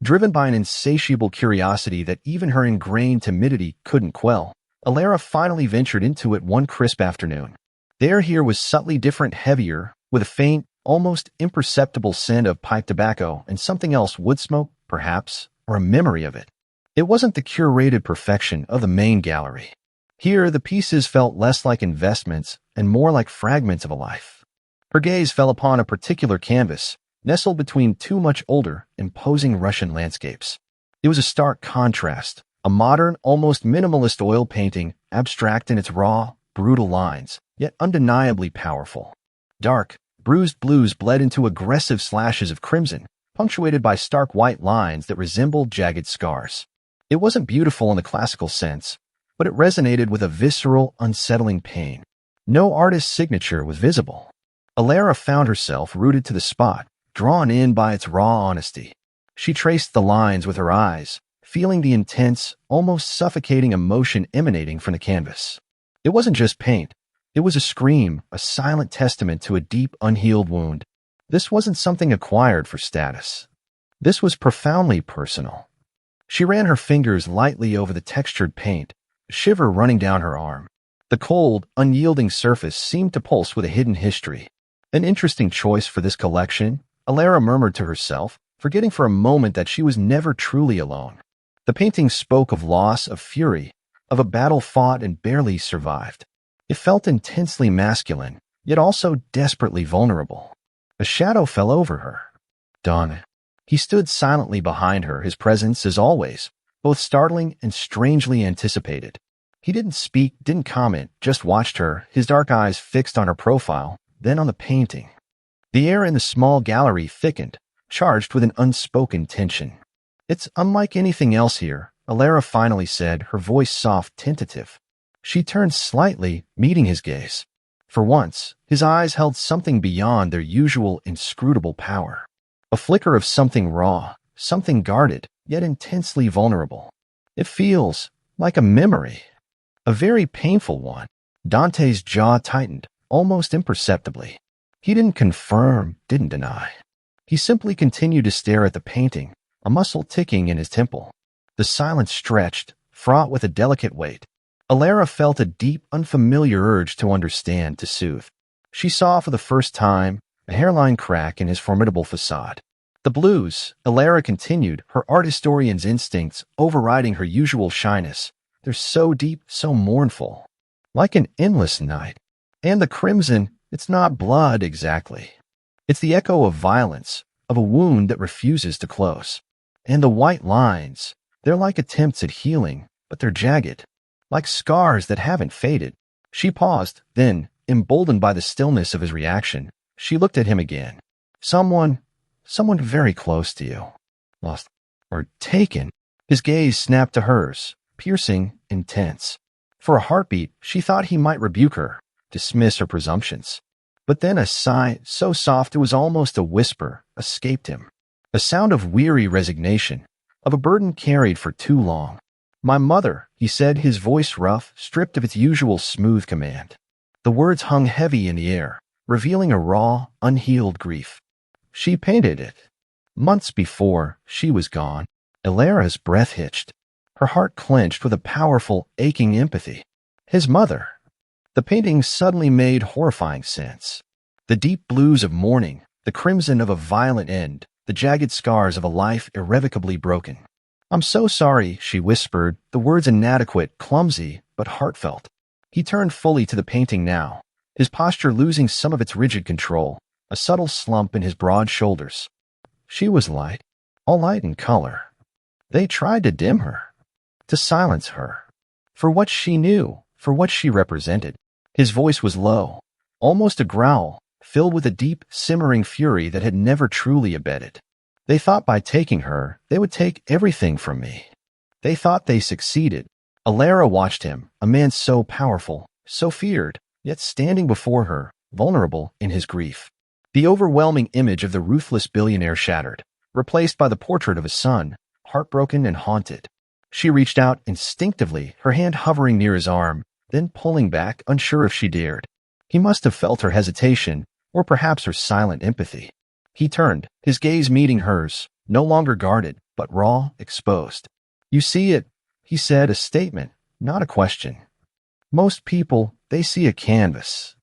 Driven by an insatiable curiosity that even her ingrained timidity couldn't quell, Alara finally ventured into it one crisp afternoon. The air here was subtly different, heavier, with a faint, almost imperceptible scent of pipe tobacco and something else, wood smoke, perhaps, or a memory of it. It wasn't the curated perfection of the main gallery. Here, the pieces felt less like investments and more like fragments of a life. Her gaze fell upon a particular canvas, nestled between two much older, imposing Russian landscapes. It was a stark contrast, a modern, almost minimalist oil painting, abstract in its raw, brutal lines, yet undeniably powerful. Dark, bruised blues bled into aggressive slashes of crimson, punctuated by stark white lines that resembled jagged scars. It wasn't beautiful in the classical sense, but it resonated with a visceral, unsettling pain. No artist's signature was visible. Alara found herself rooted to the spot, drawn in by its raw honesty. She traced the lines with her eyes, feeling the intense, almost suffocating emotion emanating from the canvas. It wasn't just paint. It was a scream, a silent testament to a deep, unhealed wound. This wasn't something acquired for status. This was profoundly personal. She ran her fingers lightly over the textured paint, a shiver running down her arm. The cold, unyielding surface seemed to pulse with a hidden history. An interesting choice for this collection, Alara murmured to herself, forgetting for a moment that she was never truly alone. The painting spoke of loss, of fury, of a battle fought and barely survived. It felt intensely masculine, yet also desperately vulnerable. A shadow fell over her. Donna. He stood silently behind her, his presence, as always, both startling and strangely anticipated. He didn't speak, didn't comment, just watched her, his dark eyes fixed on her profile, then on the painting. The air in the small gallery thickened, charged with an unspoken tension. It's unlike anything else here, Alara finally said, her voice soft, tentative. She turned slightly, meeting his gaze. For once, his eyes held something beyond their usual inscrutable power. A flicker of something raw, something guarded, yet intensely vulnerable. It feels like a memory. A very painful one. Dante's jaw tightened, almost imperceptibly. He didn't confirm, didn't deny. He simply continued to stare at the painting, a muscle ticking in his temple. The silence stretched, fraught with a delicate weight. Alara felt a deep, unfamiliar urge to understand, to soothe. She saw for the first time a hairline crack in his formidable facade. The blues, Alara continued, her art historian's instincts overriding her usual shyness. They're so deep, so mournful. Like an endless night. And the crimson, it's not blood exactly. It's the echo of violence, of a wound that refuses to close. And the white lines, they're like attempts at healing, but they're jagged. Like scars that haven't faded. She paused, then, emboldened by the stillness of his reaction, she looked at him again. Someone someone very close to you. Lost or taken. His gaze snapped to hers, piercing, intense. For a heartbeat, she thought he might rebuke her, dismiss her presumptions. But then a sigh, so soft it was almost a whisper, escaped him. A sound of weary resignation, of a burden carried for too long. "My mother," he said, his voice rough, stripped of its usual smooth command. The words hung heavy in the air, revealing a raw, unhealed grief. She painted it. Months before, she was gone. Ilara's breath hitched. Her heart clenched with a powerful, aching empathy. His mother. The painting suddenly made horrifying sense. The deep blues of mourning, the crimson of a violent end, the jagged scars of a life irrevocably broken. "I'm so sorry," she whispered, the words inadequate, clumsy, but heartfelt. He turned fully to the painting now, his posture losing some of its rigid control, a subtle slump in his broad shoulders. She was light, all light and color. They tried to dim her, to silence her. For what she knew, for what she represented. His voice was low, almost a growl, filled with a deep, simmering fury that had never truly abated. "They thought by taking her, they would take everything from me. They thought they succeeded." Ilara watched him, a man so powerful, so feared, yet standing before her, vulnerable in his grief. The overwhelming image of the ruthless billionaire shattered, replaced by the portrait of his son, heartbroken and haunted. She reached out instinctively, her hand hovering near his arm, then pulling back, unsure if she dared. He must have felt her hesitation, or perhaps her silent empathy. He turned, his gaze meeting hers, no longer guarded, but raw, exposed. "You see it," he said, a statement, not a question. "Most people, they see a canvas.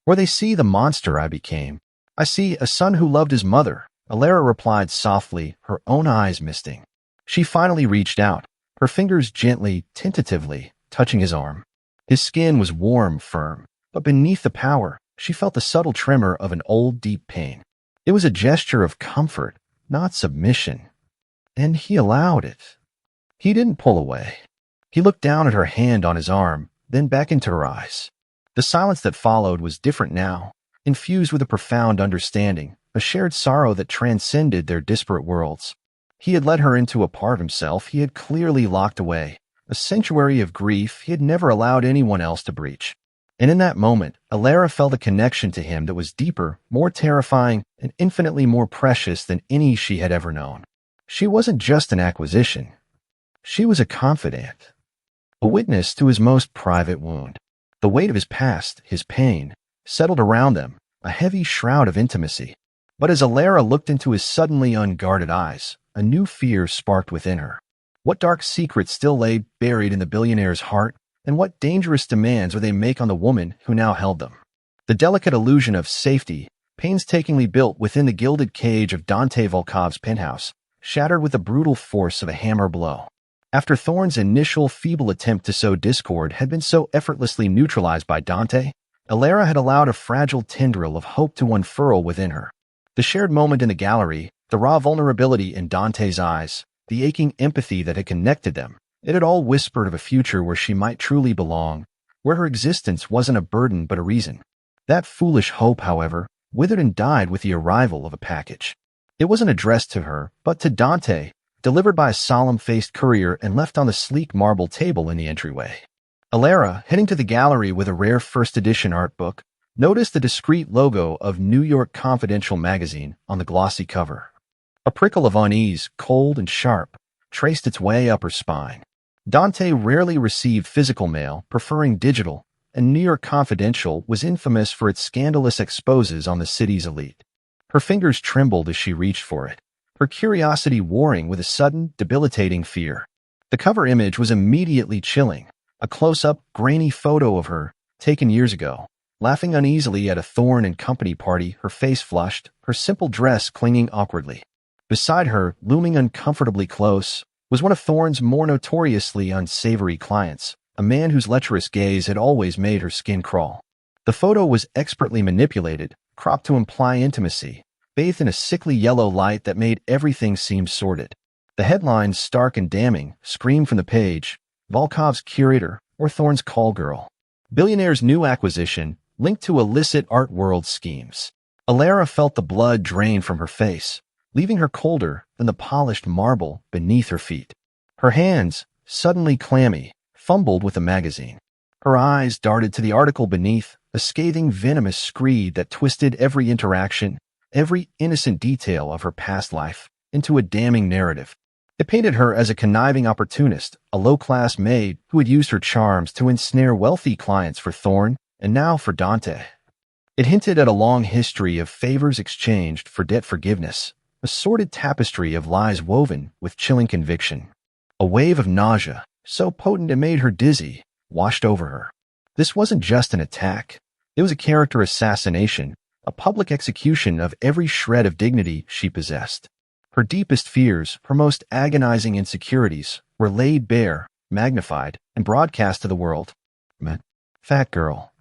Or they see the monster I became. I see a son who loved his mother," Ilara replied softly, her own eyes misting. She finally reached out, her fingers gently, tentatively, touching his arm. His skin was warm, firm, but beneath the power, she felt the subtle tremor of an old, deep pain. It was a gesture of comfort, not submission. And he allowed it. He didn't pull away. He looked down at her hand on his arm, then back into her eyes. The silence that followed was different now, infused with a profound understanding, a shared sorrow that transcended their disparate worlds. He had led her into a part of himself he had clearly locked away, a sanctuary of grief he had never allowed anyone else to breach. And in that moment, Ilara felt a connection to him that was deeper, more terrifying, and infinitely more precious than any she had ever known. She wasn't just an acquisition. She was a confidant, a witness to his most private wound. The weight of his past, his pain, settled around them, a heavy shroud of intimacy. But as Ilara looked into his suddenly unguarded eyes, a new fear sparked within her. What dark secrets still lay buried in the billionaire's heart, and what dangerous demands would they make on the woman who now held them? The delicate illusion of safety, painstakingly built within the gilded cage of Dante Volkov's penthouse, shattered with the brutal force of a hammer blow. After Thorne's initial feeble attempt to sow discord had been so effortlessly neutralized by Dante, Ilara had allowed a fragile tendril of hope to unfurl within her. The shared moment in the gallery, the raw vulnerability in Dante's eyes, the aching empathy that had connected them, it had all whispered of a future where she might truly belong, where her existence wasn't a burden but a reason. That foolish hope, however, withered and died with the arrival of a package. It wasn't addressed to her, but to Dante, delivered by a solemn-faced courier and left on the sleek marble table in the entryway. Ilara, heading to the gallery with a rare first-edition art book, noticed the discreet logo of New York Confidential magazine on the glossy cover. A prickle of unease, cold and sharp, traced its way up her spine. Dante rarely received physical mail, preferring digital, and New York Confidential was infamous for its scandalous exposes on the city's elite. Her fingers trembled as she reached for it, her curiosity warring with a sudden, debilitating fear. The cover image was immediately chilling, a close-up, grainy photo of her, taken years ago, laughing uneasily at a Thorne and Company party, her face flushed, her simple dress clinging awkwardly. Beside her, looming uncomfortably close, was one of Thorne's more notoriously unsavory clients, a man whose lecherous gaze had always made her skin crawl. The photo was expertly manipulated, cropped to imply intimacy, bathed in a sickly yellow light that made everything seem sordid. The headlines, stark and damning, screamed from the page, Volkov's curator or Thorne's call girl. Billionaire's new acquisition, linked to illicit art world schemes. Ilara felt the blood drain from her face, leaving her colder than the polished marble beneath her feet. Her hands, suddenly clammy, fumbled with a magazine. Her eyes darted to the article beneath, a scathing, venomous screed that twisted every interaction, every innocent detail of her past life, into a damning narrative. It painted her as a conniving opportunist, a low-class maid who had used her charms to ensnare wealthy clients for Thorne and now for Dante. It hinted at a long history of favors exchanged for debt forgiveness, a sordid tapestry of lies woven with chilling conviction. A wave of nausea, so potent it made her dizzy, washed over her. This wasn't just an attack. It was a character assassination, a public execution of every shred of dignity she possessed. Her deepest fears, her most agonizing insecurities, were laid bare, magnified, and broadcast to the world. Fat girl.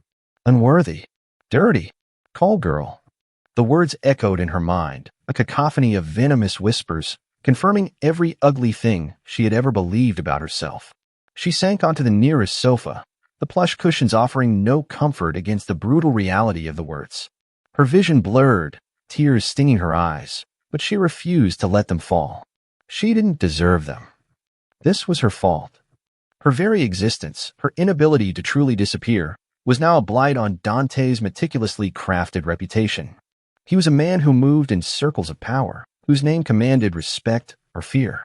Unworthy. Dirty. Call girl. The words echoed in her mind, a cacophony of venomous whispers, confirming every ugly thing she had ever believed about herself. She sank onto the nearest sofa, the plush cushions offering no comfort against the brutal reality of the words. Her vision blurred, tears stinging her eyes, but she refused to let them fall. She didn't deserve them. This was her fault. Her very existence, her inability to truly disappear, was now a blight on Dante's meticulously crafted reputation. He was a man who moved in circles of power, whose name commanded respect or fear.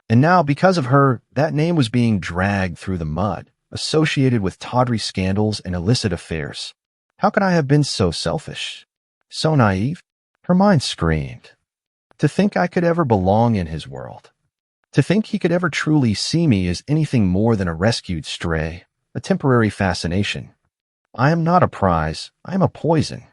And now, because of her, that name was being dragged through the mud, associated with tawdry scandals and illicit affairs. How could I have been so selfish? So naive? Her mind screamed. To think I could ever belong in his world. To think he could ever truly see me as anything more than a rescued stray, a temporary fascination. I am not a prize, I am a poison.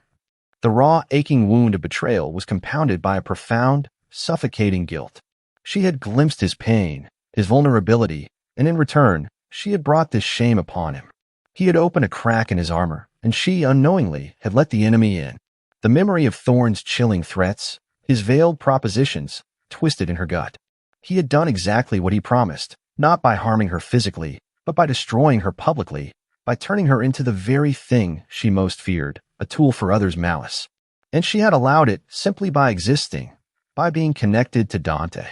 The raw, aching wound of betrayal was compounded by a profound, suffocating guilt. She had glimpsed his pain, his vulnerability, and in return, she had brought this shame upon him. He had opened a crack in his armor, and she, unknowingly, had let the enemy in. The memory of Thorne's chilling threats, his veiled propositions, twisted in her gut. He had done exactly what he promised, not by harming her physically, but by destroying her publicly, by turning her into the very thing she most feared, a tool for others' malice. And she had allowed it simply by existing, by being connected to Dante.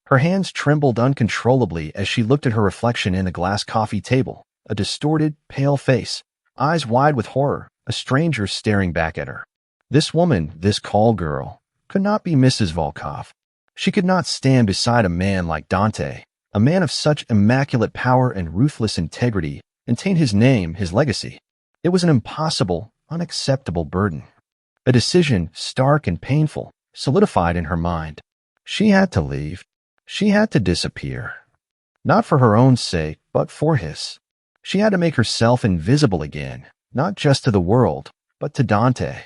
Her hands trembled uncontrollably as she looked at her reflection in the glass coffee table, a distorted, pale face, eyes wide with horror, a stranger staring back at her. This woman, this call girl, could not be Mrs. Volkov. She could not stand beside a man like Dante, a man of such immaculate power and ruthless integrity, and taint his name, his legacy. It was an impossible, unacceptable burden. A decision, stark and painful, solidified in her mind. She had to leave. She had to disappear. Not for her own sake, but for his. She had to make herself invisible again, not just to the world, but to Dante.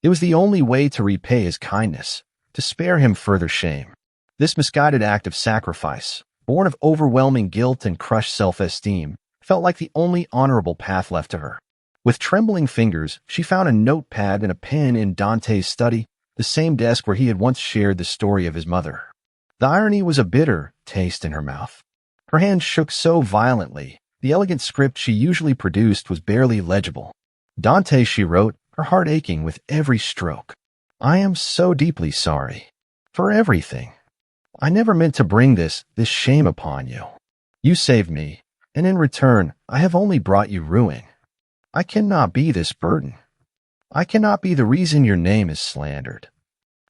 It was the only way to repay his kindness, to spare him further shame. This misguided act of sacrifice, born of overwhelming guilt and crushed self-esteem, felt like the only honorable path left to her. With trembling fingers, she found a notepad and a pen in Dante's study, the same desk where he had once shared the story of his mother. The irony was a bitter taste in her mouth. Her hand shook so violently, the elegant script she usually produced was barely legible. Dante, she wrote, her heart aching with every stroke. I am so deeply sorry. For everything. I never meant to bring this shame upon you. You saved me, and in return, I have only brought you ruin. I cannot be this burden. I cannot be the reason your name is slandered.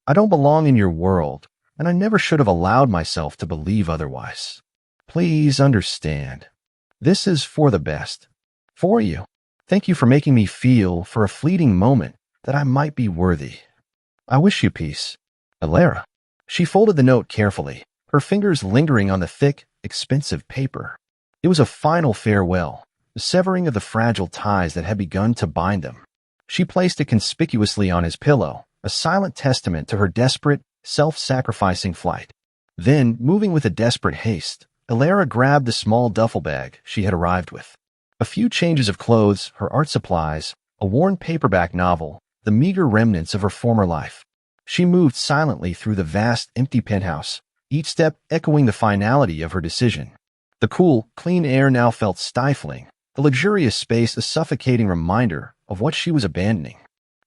I don't belong in your world, and I never should have allowed myself to believe otherwise. Please understand. This is for the best. For you. Thank you for making me feel, for a fleeting moment, that I might be worthy. I wish you peace. Alara. She folded the note carefully, her fingers lingering on the thick, expensive paper. It was a final farewell, the severing of the fragile ties that had begun to bind them. She placed it conspicuously on his pillow, a silent testament to her desperate, self-sacrificing flight. Then, moving with a desperate haste, Alara grabbed the small duffel bag she had arrived with. A few changes of clothes, her art supplies, a worn paperback novel, the meager remnants of her former life. She moved silently through the vast, empty penthouse, each step echoing the finality of her decision. The cool, clean air now felt stifling, the luxurious space a suffocating reminder of what she was abandoning.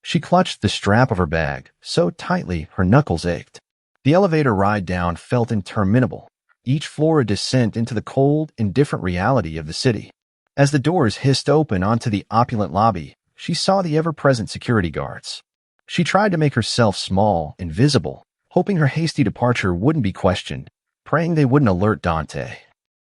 She clutched the strap of her bag so tightly her knuckles ached. The elevator ride down felt interminable, each floor a descent into the cold, indifferent reality of the city. As the doors hissed open onto the opulent lobby, she saw the ever-present security guards. She tried to make herself small, invisible, hoping her hasty departure wouldn't be questioned, praying they wouldn't alert Dante.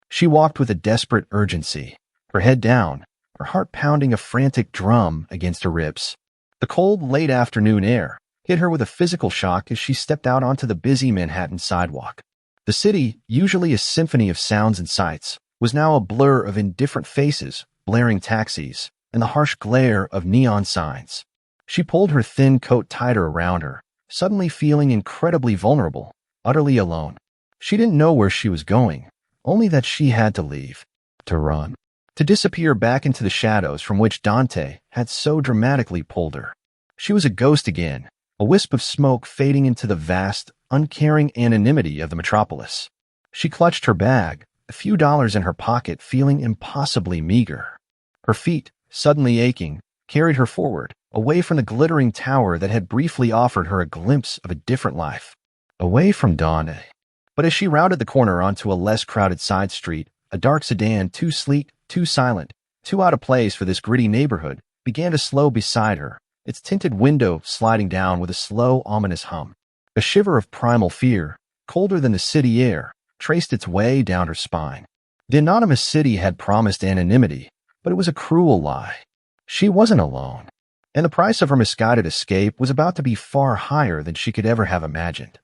She walked with a desperate urgency, her head down, her heart pounding a frantic drum against her ribs. The cold, late afternoon air hit her with a physical shock as she stepped out onto the busy Manhattan sidewalk. The city, usually a symphony of sounds and sights, was now a blur of indifferent faces, blaring taxis, and the harsh glare of neon signs. She pulled her thin coat tighter around her, suddenly feeling incredibly vulnerable, utterly alone. She didn't know where she was going, only that she had to leave, to run, to disappear back into the shadows from which Dante had so dramatically pulled her. She was a ghost again, a wisp of smoke fading into the vast, uncaring anonymity of the metropolis. She clutched her bag, a few dollars in her pocket, feeling impossibly meager. Her feet, suddenly aching, carried her forward, away from the glittering tower that had briefly offered her a glimpse of a different life. Away from Dante. But as she rounded the corner onto a less crowded side street, a dark sedan, too sleek, too silent, too out of place for this gritty neighborhood, began to slow beside her, its tinted window sliding down with a slow, ominous hum. A shiver of primal fear, colder than the city air, traced its way down her spine. The anonymous city had promised anonymity, but it was a cruel lie. She wasn't alone, and the price of her misguided escape was about to be far higher than she could ever have imagined.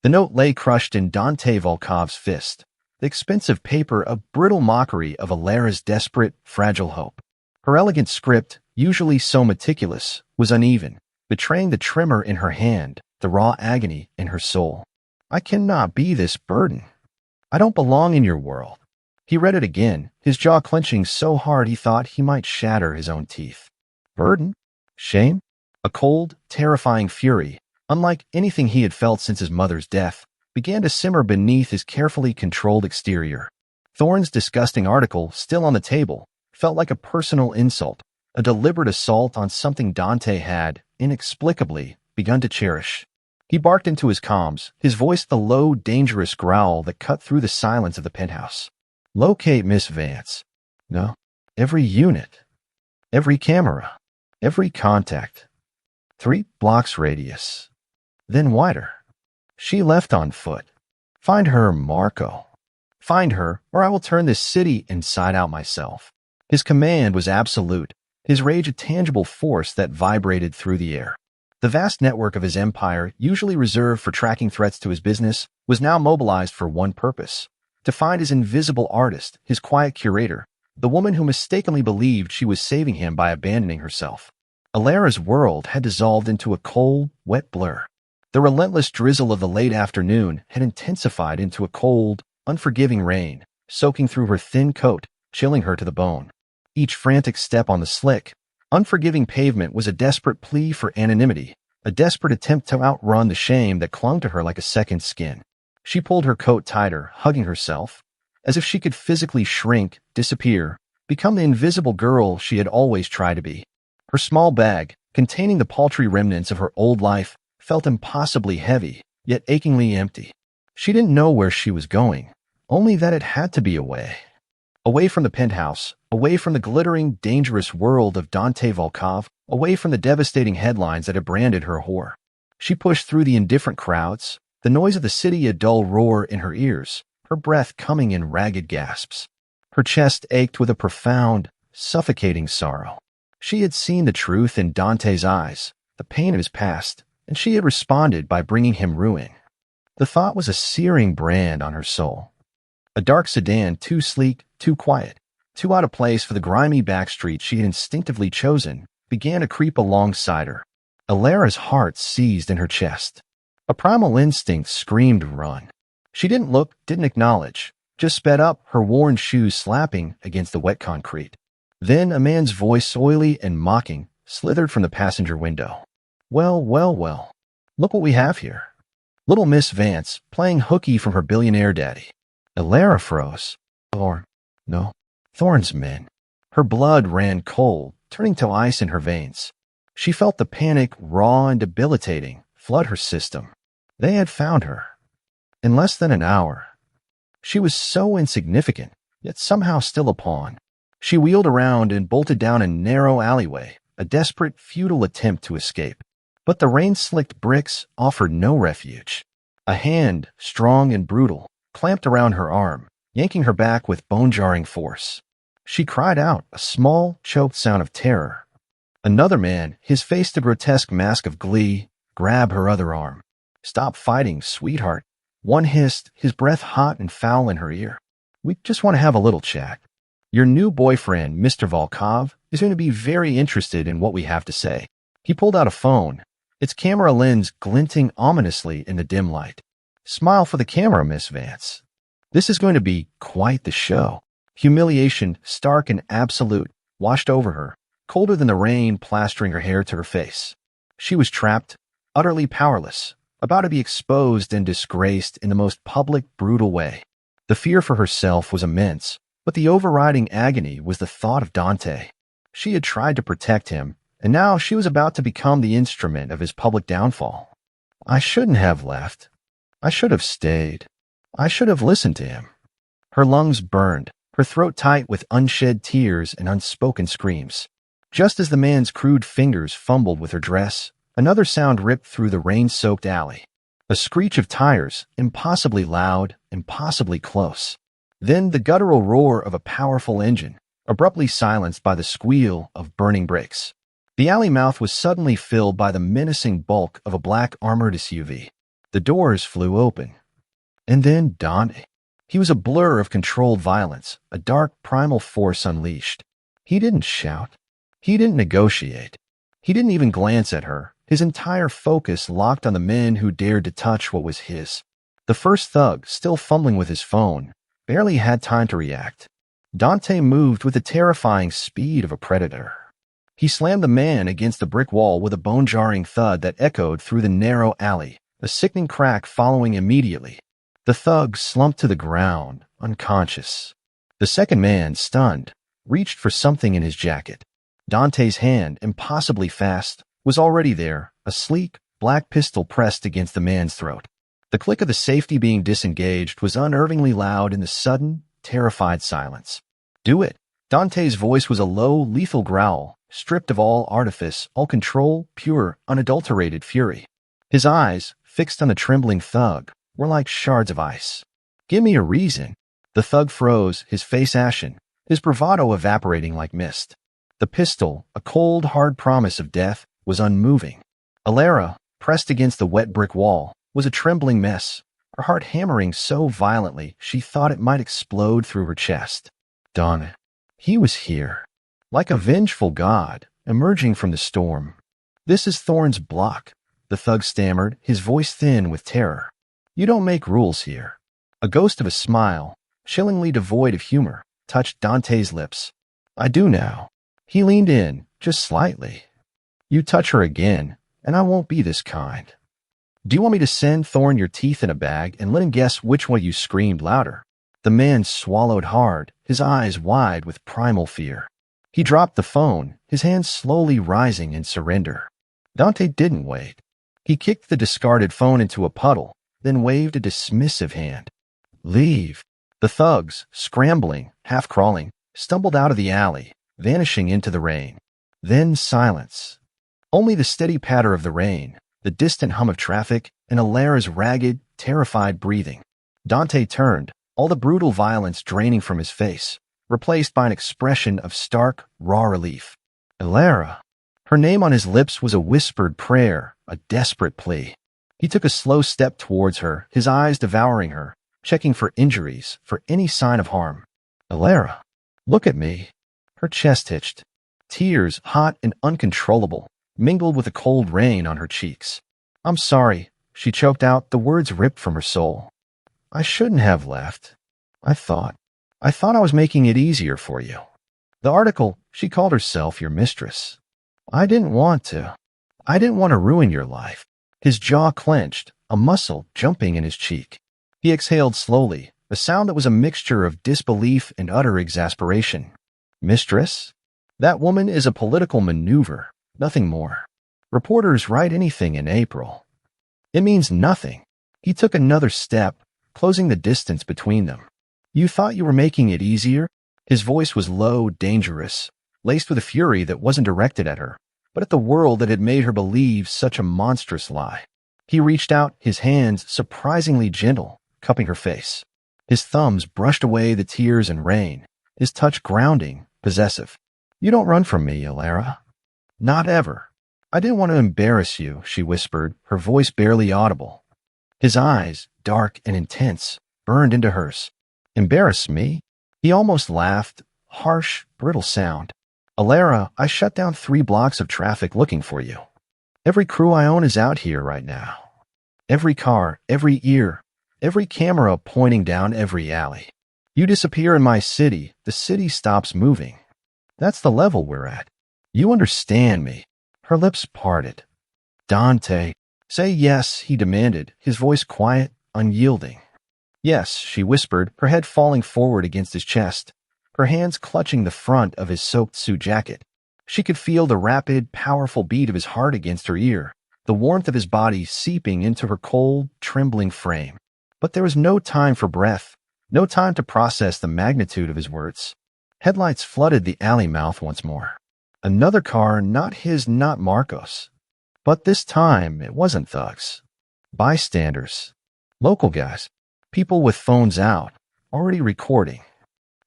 The note lay crushed in Dante Volkov's fist, the expensive paper a brittle mockery of Alara's desperate, fragile hope. Her elegant script, usually so meticulous, was uneven, betraying the tremor in her hand, the raw agony in her soul. I cannot be this burden. I don't belong in your world. He read it again, his jaw clenching so hard he thought he might shatter his own teeth. Burden? Shame? A cold, terrifying fury, unlike anything he had felt since his mother's death, began to simmer beneath his carefully controlled exterior. Thorne's disgusting article, still on the table, felt like a personal insult, a deliberate assault on something Dante had, inexplicably, begun to cherish. He barked into his comms, his voice the low, dangerous growl that cut through the silence of the penthouse. Locate Miss Vance. No. Every unit. Every camera. Every contact. 3 blocks radius. Then wider. She left on foot. Find her, Marco. Find her, or I will turn this city inside out myself. His command was absolute, his rage a tangible force that vibrated through the air. The vast network of his empire, usually reserved for tracking threats to his business, was now mobilized for one purpose: to find his invisible artist, his quiet curator, the woman who mistakenly believed she was saving him by abandoning herself. Alara's world had dissolved into a cold, wet blur. The relentless drizzle of the late afternoon had intensified into a cold, unforgiving rain, soaking through her thin coat, chilling her to the bone. Each frantic step on the slick, unforgiving pavement was a desperate plea for anonymity, a desperate attempt to outrun the shame that clung to her like a second skin. She pulled her coat tighter, hugging herself, as if she could physically shrink, disappear, become the invisible girl she had always tried to be. Her small bag, containing the paltry remnants of her old life, felt impossibly heavy, yet achingly empty. She didn't know where she was going, only that it had to be away. Away from the penthouse, away from the glittering, dangerous world of Dante Volkov, away from the devastating headlines that had branded her whore. She pushed through the indifferent crowds, the noise of the city a dull roar in her ears, her breath coming in ragged gasps. Her chest ached with a profound, suffocating sorrow. She had seen the truth in Dante's eyes, the pain of his past, and she had responded by bringing him ruin. The thought was a searing brand on her soul. A dark sedan, too sleek, too quiet, too out of place for the grimy backstreet she had instinctively chosen, began to creep alongside her. Alara's heart seized in her chest. A primal instinct screamed run. She didn't look, didn't acknowledge, just sped up, her worn shoes slapping against the wet concrete. Then a man's voice, oily and mocking, slithered from the passenger window. Well, well, well. Look what we have here. Little Miss Vance, playing hooky from her billionaire daddy. Alara froze. Thorne. No. Thorne's men. Her blood ran cold, turning to ice in her veins. She felt the panic, raw and debilitating, flood her system. They had found her. In less than an hour. She was so insignificant, yet somehow still a pawn. She wheeled around and bolted down a narrow alleyway, a desperate, futile attempt to escape. But the rain-slicked bricks offered no refuge. A hand, strong and brutal, clamped around her arm, yanking her back with bone-jarring force. She cried out, a small, choked sound of terror. Another man, his face the grotesque mask of glee, grabbed her other arm. "Stop fighting, sweetheart." One hissed, his breath hot and foul in her ear. "We just want to have a little chat. Your new boyfriend, Mr. Volkov, is going to be very interested in what we have to say." He pulled out a phone, its camera lens glinting ominously in the dim light. "Smile for the camera, Miss Vance. This is going to be quite the show." Humiliation, stark and absolute, washed over her, colder than the rain plastering her hair to her face. She was trapped, utterly powerless, about to be exposed and disgraced in the most public, brutal way. The fear for herself was immense, but the overriding agony was the thought of Dante. She had tried to protect him, and now she was about to become the instrument of his public downfall. "I shouldn't have left. I should have stayed. I should have listened to him." Her lungs burned, her throat tight with unshed tears and unspoken screams. Just as the man's crude fingers fumbled with her dress, another sound ripped through the rain-soaked alley. A screech of tires, impossibly loud, impossibly close. Then the guttural roar of a powerful engine, abruptly silenced by the squeal of burning brakes. The alley mouth was suddenly filled by the menacing bulk of a black armored SUV. The doors flew open. And then Dante. He was a blur of controlled violence, a dark primal force unleashed. He didn't shout. He didn't negotiate. He didn't even glance at her, his entire focus locked on the men who dared to touch what was his. The first thug, still fumbling with his phone, barely had time to react. Dante moved with the terrifying speed of a predator. He slammed the man against the brick wall with a bone-jarring thud that echoed through the narrow alley, a sickening crack following immediately. The thug slumped to the ground, unconscious. The second man, stunned, reached for something in his jacket. Dante's hand, impossibly fast, was already there, a sleek, black pistol pressed against the man's throat. The click of the safety being disengaged was unnervingly loud in the sudden, terrified silence. "Do it." Dante's voice was a low, lethal growl, stripped of all artifice, all control, pure, unadulterated fury. His eyes, fixed on the trembling thug, were like shards of ice. "Give me a reason." The thug froze, his face ashen, his bravado evaporating like mist. The pistol, a cold, hard promise of death, was unmoving. Alara, pressed against the wet brick wall, was a trembling mess, her heart hammering so violently she thought it might explode through her chest. Dante. He was here, like a vengeful god, emerging from the storm. "This is Thorne's block," the thug stammered, his voice thin with terror. "You don't make rules here." A ghost of a smile, chillingly devoid of humor, touched Dante's lips. "I do now." He leaned in, just slightly. "You touch her again, and I won't be this kind." "Do you want me to send Thorne your teeth in a bag and let him guess which one you screamed louder?" The man swallowed hard, his eyes wide with primal fear. He dropped the phone, his hands slowly rising in surrender. Dante didn't wait. He kicked the discarded phone into a puddle, then waved a dismissive hand. "Leave." The thugs, scrambling, half-crawling, stumbled out of the alley, vanishing into the rain. Then silence. Only the steady patter of the rain, the distant hum of traffic, and Alara's ragged, terrified breathing. Dante turned, all the brutal violence draining from his face, replaced by an expression of stark, raw relief. Alara. Her name on his lips was a whispered prayer, a desperate plea. He took a slow step towards her, his eyes devouring her, checking for injuries, for any sign of harm. "Alara, look at me." Her chest hitched. Tears, hot and uncontrollable, mingled with the cold rain on her cheeks. "I'm sorry," she choked out, the words ripped from her soul. "I shouldn't have left. I thought I was making it easier for you." The article, she called herself your mistress. I didn't want to ruin your life." His jaw clenched, a muscle jumping in his cheek. He exhaled slowly, a sound that was a mixture of disbelief and utter exasperation. "Mistress? That woman is a political maneuver, nothing more. Reporters write anything in April. It means nothing." He took another step, closing the distance between them. You thought you were making it easier? His voice was low, dangerous, laced with a fury that wasn't directed at her, but at the world that had made her believe such a monstrous lie. He reached out, his hands surprisingly gentle, cupping her face. His thumbs brushed away the tears and rain, his touch grounding, possessive. You don't run from me, Alara. Not ever. I didn't want to embarrass you, she whispered, her voice barely audible. His eyes, dark and intense, burned into hers. Embarrass me? He almost laughed, harsh, brittle sound. Alara, I shut down 3 blocks of traffic looking for you. Every crew I own is out here right now. Every car, every ear, every camera pointing down every alley. You disappear in my city, the city stops moving. That's the level we're at. You understand me. Her lips parted. Dante, say yes, he demanded, his voice quiet, unyielding. Yes, she whispered, her head falling forward against his chest, her hands clutching the front of his soaked suit jacket. She could feel the rapid, powerful beat of his heart against her ear, the warmth of his body seeping into her cold, trembling frame. But there was no time for breath, no time to process the magnitude of his words. Headlights flooded the alley mouth once more. Another car, not his, not Marcos. But this time, it wasn't thugs. Bystanders. Local guys. People with phones out, already recording.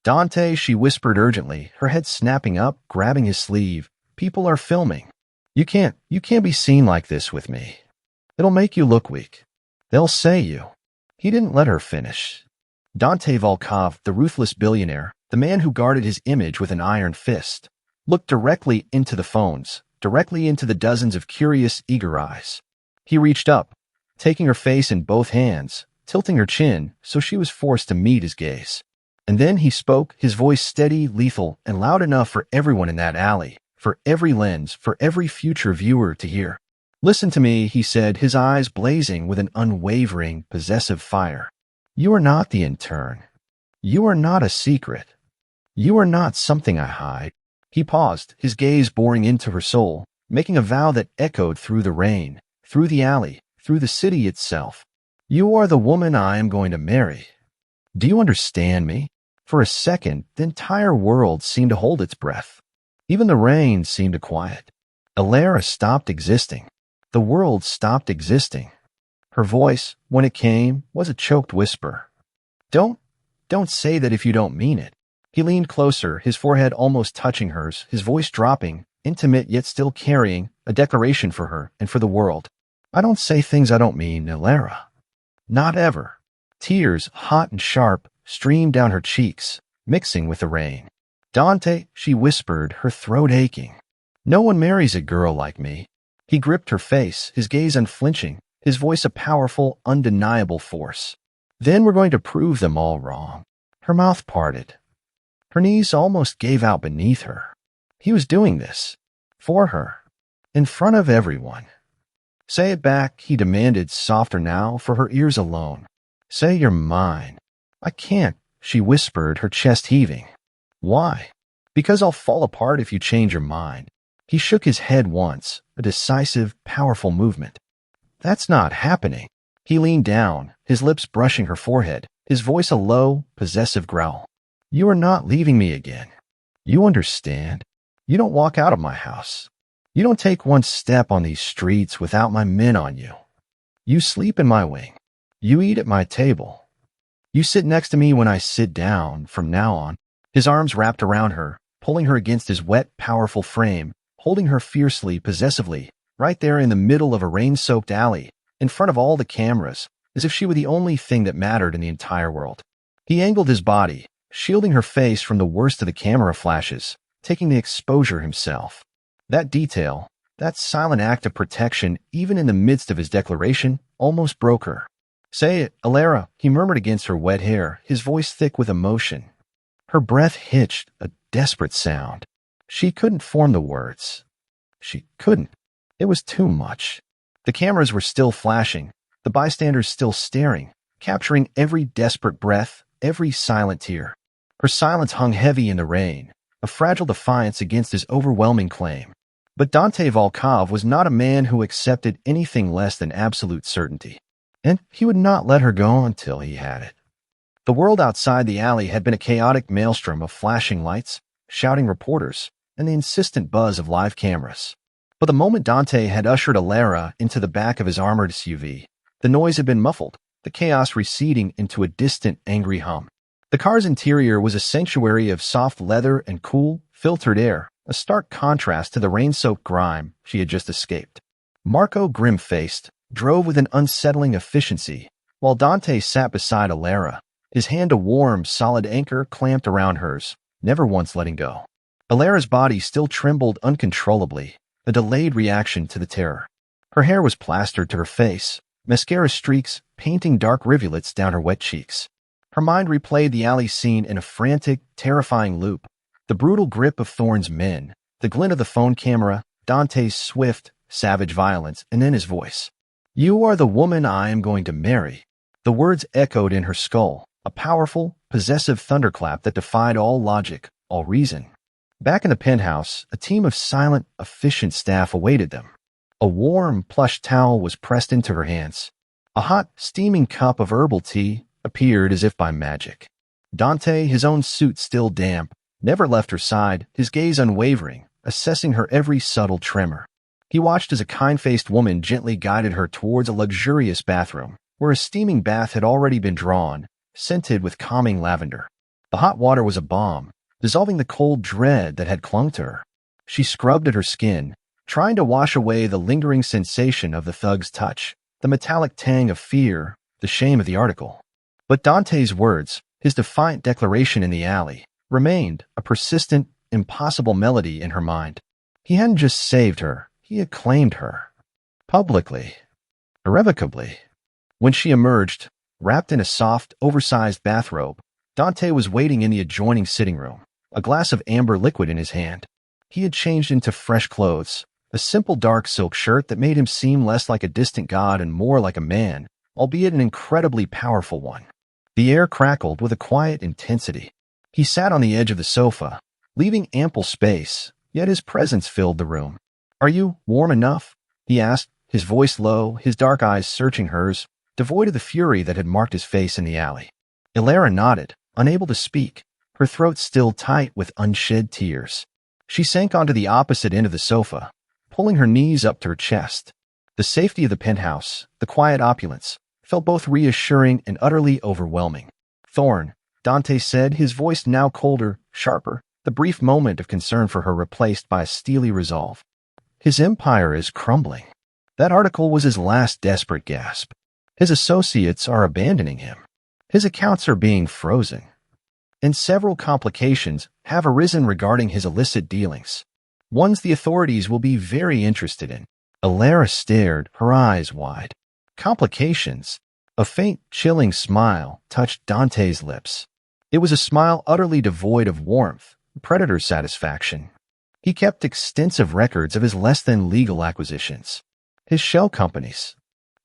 Dante, she whispered urgently, her head snapping up, grabbing his sleeve. People are filming. You can't be seen like this with me. It'll make you look weak. They'll say you. He didn't let her finish. Dante Volkov, the ruthless billionaire, the man who guarded his image with an iron fist, looked directly into the phones, directly into the dozens of curious, eager eyes. He reached up, taking her face in both hands, tilting her chin so she was forced to meet his gaze. And then he spoke, his voice steady, lethal, and loud enough for everyone in that alley, for every lens, for every future viewer to hear. Listen to me, he said, his eyes blazing with an unwavering, possessive fire. You are not the intern. You are not a secret. You are not something I hide. He paused, his gaze boring into her soul, making a vow that echoed through the rain, through the alley, through the city itself. You are the woman I am going to marry. Do you understand me? For a second, the entire world seemed to hold its breath. Even the rain seemed to quiet. Alara stopped existing. The world stopped existing. Her voice, when it came, was a choked whisper. Don't say that if you don't mean it. He leaned closer, his forehead almost touching hers, his voice dropping, intimate yet still carrying a declaration for her and for the world. I don't say things I don't mean, Alara. Not ever. Tears, hot and sharp, streamed down her cheeks, mixing with the rain. Dante, she whispered, her throat aching. No one marries a girl like me. He gripped her face, his gaze unflinching, his voice a powerful, undeniable force. Then we're going to prove them all wrong. Her mouth parted. Her knees almost gave out beneath her. He was doing this. For her. In front of everyone. Say it back, he demanded, softer now, for her ears alone. Say you're mine. I can't, she whispered, her chest heaving. Why? Because I'll fall apart if you change your mind. He shook his head once, a decisive, powerful movement. That's not happening. He leaned down, his lips brushing her forehead, his voice a low, possessive growl. You are not leaving me again. You understand. You don't walk out of my house. You don't take one step on these streets without my men on you. You sleep in my wing. You eat at my table. You sit next to me when I sit down from now on. His arms wrapped around her, pulling her against his wet, powerful frame, holding her fiercely, possessively, right there in the middle of a rain-soaked alley, in front of all the cameras, as if she were the only thing that mattered in the entire world. He angled his body, shielding her face from the worst of the camera flashes, taking the exposure himself. That detail, that silent act of protection, even in the midst of his declaration, almost broke her. Say it, Alara, he murmured against her wet hair, his voice thick with emotion. Her breath hitched, a desperate sound. She couldn't form the words. She couldn't. It was too much. The cameras were still flashing, the bystanders still staring, capturing every desperate breath, every silent tear. Her silence hung heavy in the rain, a fragile defiance against his overwhelming claim. But Dante Volkov was not a man who accepted anything less than absolute certainty. and he would not let her go until he had it. The world outside the alley had been a chaotic maelstrom of flashing lights, shouting reporters, and the insistent buzz of live cameras. But the moment Dante had ushered Alara into the back of his armored SUV, the noise had been muffled, the chaos receding into a distant, angry hum. The car's interior was a sanctuary of soft leather and cool, filtered air, a stark contrast to the rain-soaked grime she had just escaped. Marco, grim-faced, drove with an unsettling efficiency, while Dante sat beside Alara, his hand a warm, solid anchor clamped around hers, never once letting go. Alara's body still trembled uncontrollably, a delayed reaction to the terror. Her hair was plastered to her face, mascara streaks painting dark rivulets down her wet cheeks. Her mind replayed the alley scene in a frantic, terrifying loop. The brutal grip of Thorne's men, the glint of the phone camera, Dante's swift, savage violence, and then his voice. "You are the woman I am going to marry." The words echoed in her skull, a powerful, possessive thunderclap that defied all logic, all reason. Back in the penthouse, a team of silent, efficient staff awaited them. A warm, plush towel was pressed into her hands. A hot, steaming cup of herbal tea appeared as if by magic. Dante, his own suit still damp, never left her side, his gaze unwavering, assessing her every subtle tremor. He watched as a kind-faced woman gently guided her towards a luxurious bathroom, where a steaming bath had already been drawn, scented with calming lavender. The hot water was a balm, dissolving the cold dread that had clung to her. She scrubbed at her skin, trying to wash away the lingering sensation of the thug's touch, the metallic tang of fear, the shame of the article. But Dante's words, his defiant declaration in the alley, remained a persistent, impossible melody in her mind. He hadn't just saved her, he had claimed her. Publicly. Irrevocably. When she emerged, wrapped in a soft, oversized bathrobe, Dante was waiting in the adjoining sitting room, a glass of amber liquid in his hand. He had changed into fresh clothes, a simple dark silk shirt that made him seem less like a distant god and more like a man, albeit an incredibly powerful one. The air crackled with a quiet intensity. He sat on the edge of the sofa, leaving ample space, yet his presence filled the room. "Are you warm enough?" he asked, his voice low, his dark eyes searching hers, devoid of the fury that had marked his face in the alley. Alara nodded, unable to speak, her throat still tight with unshed tears. She sank onto the opposite end of the sofa, pulling her knees up to her chest. The safety of the penthouse, the quiet opulence, felt both reassuring and utterly overwhelming. "Thorne," Dante said, his voice now colder, sharper, the brief moment of concern for her replaced by a steely resolve. "His empire is crumbling. That article was his last desperate gasp. His associates are abandoning him. His accounts are being frozen. And several complications have arisen regarding his illicit dealings. Ones the authorities will be very interested in." Alara stared, her eyes wide. Complications? A faint, chilling smile touched Dante's lips. It was a smile utterly devoid of warmth, predator satisfaction. He kept extensive records of his less-than-legal acquisitions, his shell companies,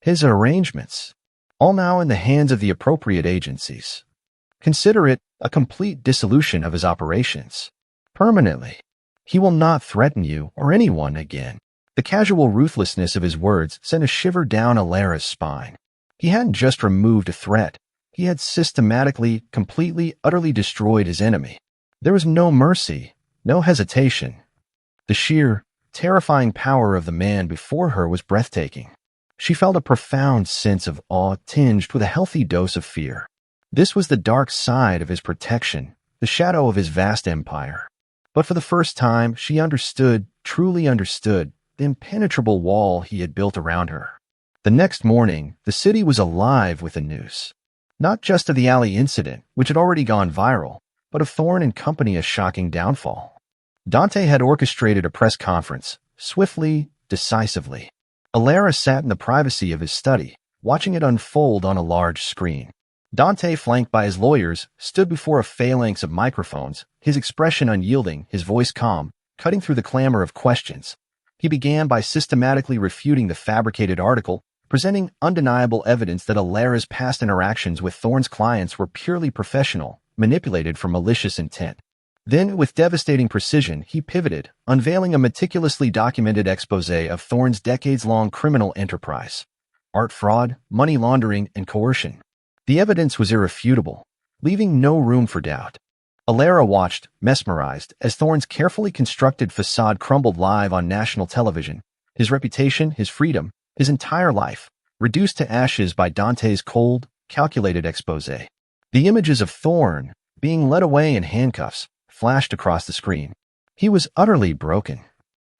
his arrangements, all now in the hands of the appropriate agencies. Consider it a complete dissolution of his operations. Permanently. He will not threaten you or anyone again. The casual ruthlessness of his words sent a shiver down Alara's spine. He hadn't just removed a threat. He had systematically, completely, utterly destroyed his enemy. There was no mercy, no hesitation. The sheer, terrifying power of the man before her was breathtaking. She felt a profound sense of awe tinged with a healthy dose of fear. This was the dark side of his protection, the shadow of his vast empire. But for the first time, she understood, truly understood, the impenetrable wall he had built around her. The next morning, the city was alive with the news. Not just of the alley incident, which had already gone viral, but of Thorne and Company's shocking downfall. Dante had orchestrated a press conference, swiftly, decisively. Alara sat in the privacy of his study, watching it unfold on a large screen. Dante, flanked by his lawyers, stood before a phalanx of microphones, his expression unyielding, his voice calm, cutting through the clamor of questions. He began by systematically refuting the fabricated article, presenting undeniable evidence that Alara's past interactions with Thorne's clients were purely professional, manipulated for malicious intent. Then, with devastating precision, he pivoted, unveiling a meticulously documented exposé of Thorne's decades-long criminal enterprise. art fraud, money laundering, and coercion. The evidence was irrefutable, leaving no room for doubt. Alara watched, mesmerized, as Thorne's carefully constructed facade crumbled live on national television. His reputation, his freedom, his entire life, reduced to ashes by Dante's cold, calculated exposé. The images of Thorne, being led away in handcuffs, flashed across the screen. He was utterly broken.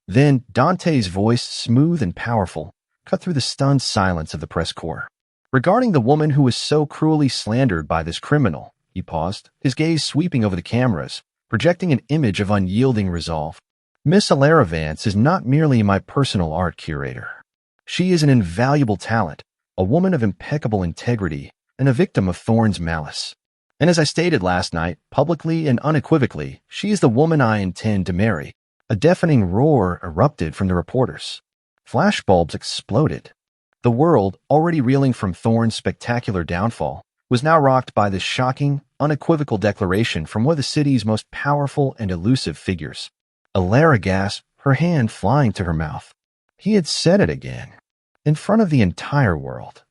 Then Dante's voice, smooth and powerful, cut through the stunned silence of the press corps. Regarding the woman who was so cruelly slandered by this criminal, he paused, his gaze sweeping over the cameras, projecting an image of unyielding resolve. Miss Alara Vance is not merely my personal art curator. She is an invaluable talent, a woman of impeccable integrity, and a victim of Thorne's malice. And as I stated last night, publicly and unequivocally, she is the woman I intend to marry. A deafening roar erupted from the reporters. Flashbulbs exploded. The world, already reeling from Thorne's spectacular downfall, was now rocked by this shocking, unequivocal declaration from one of the city's most powerful and elusive figures. Alara gasped, her hand flying to her mouth. He had said it again, in front of the entire world.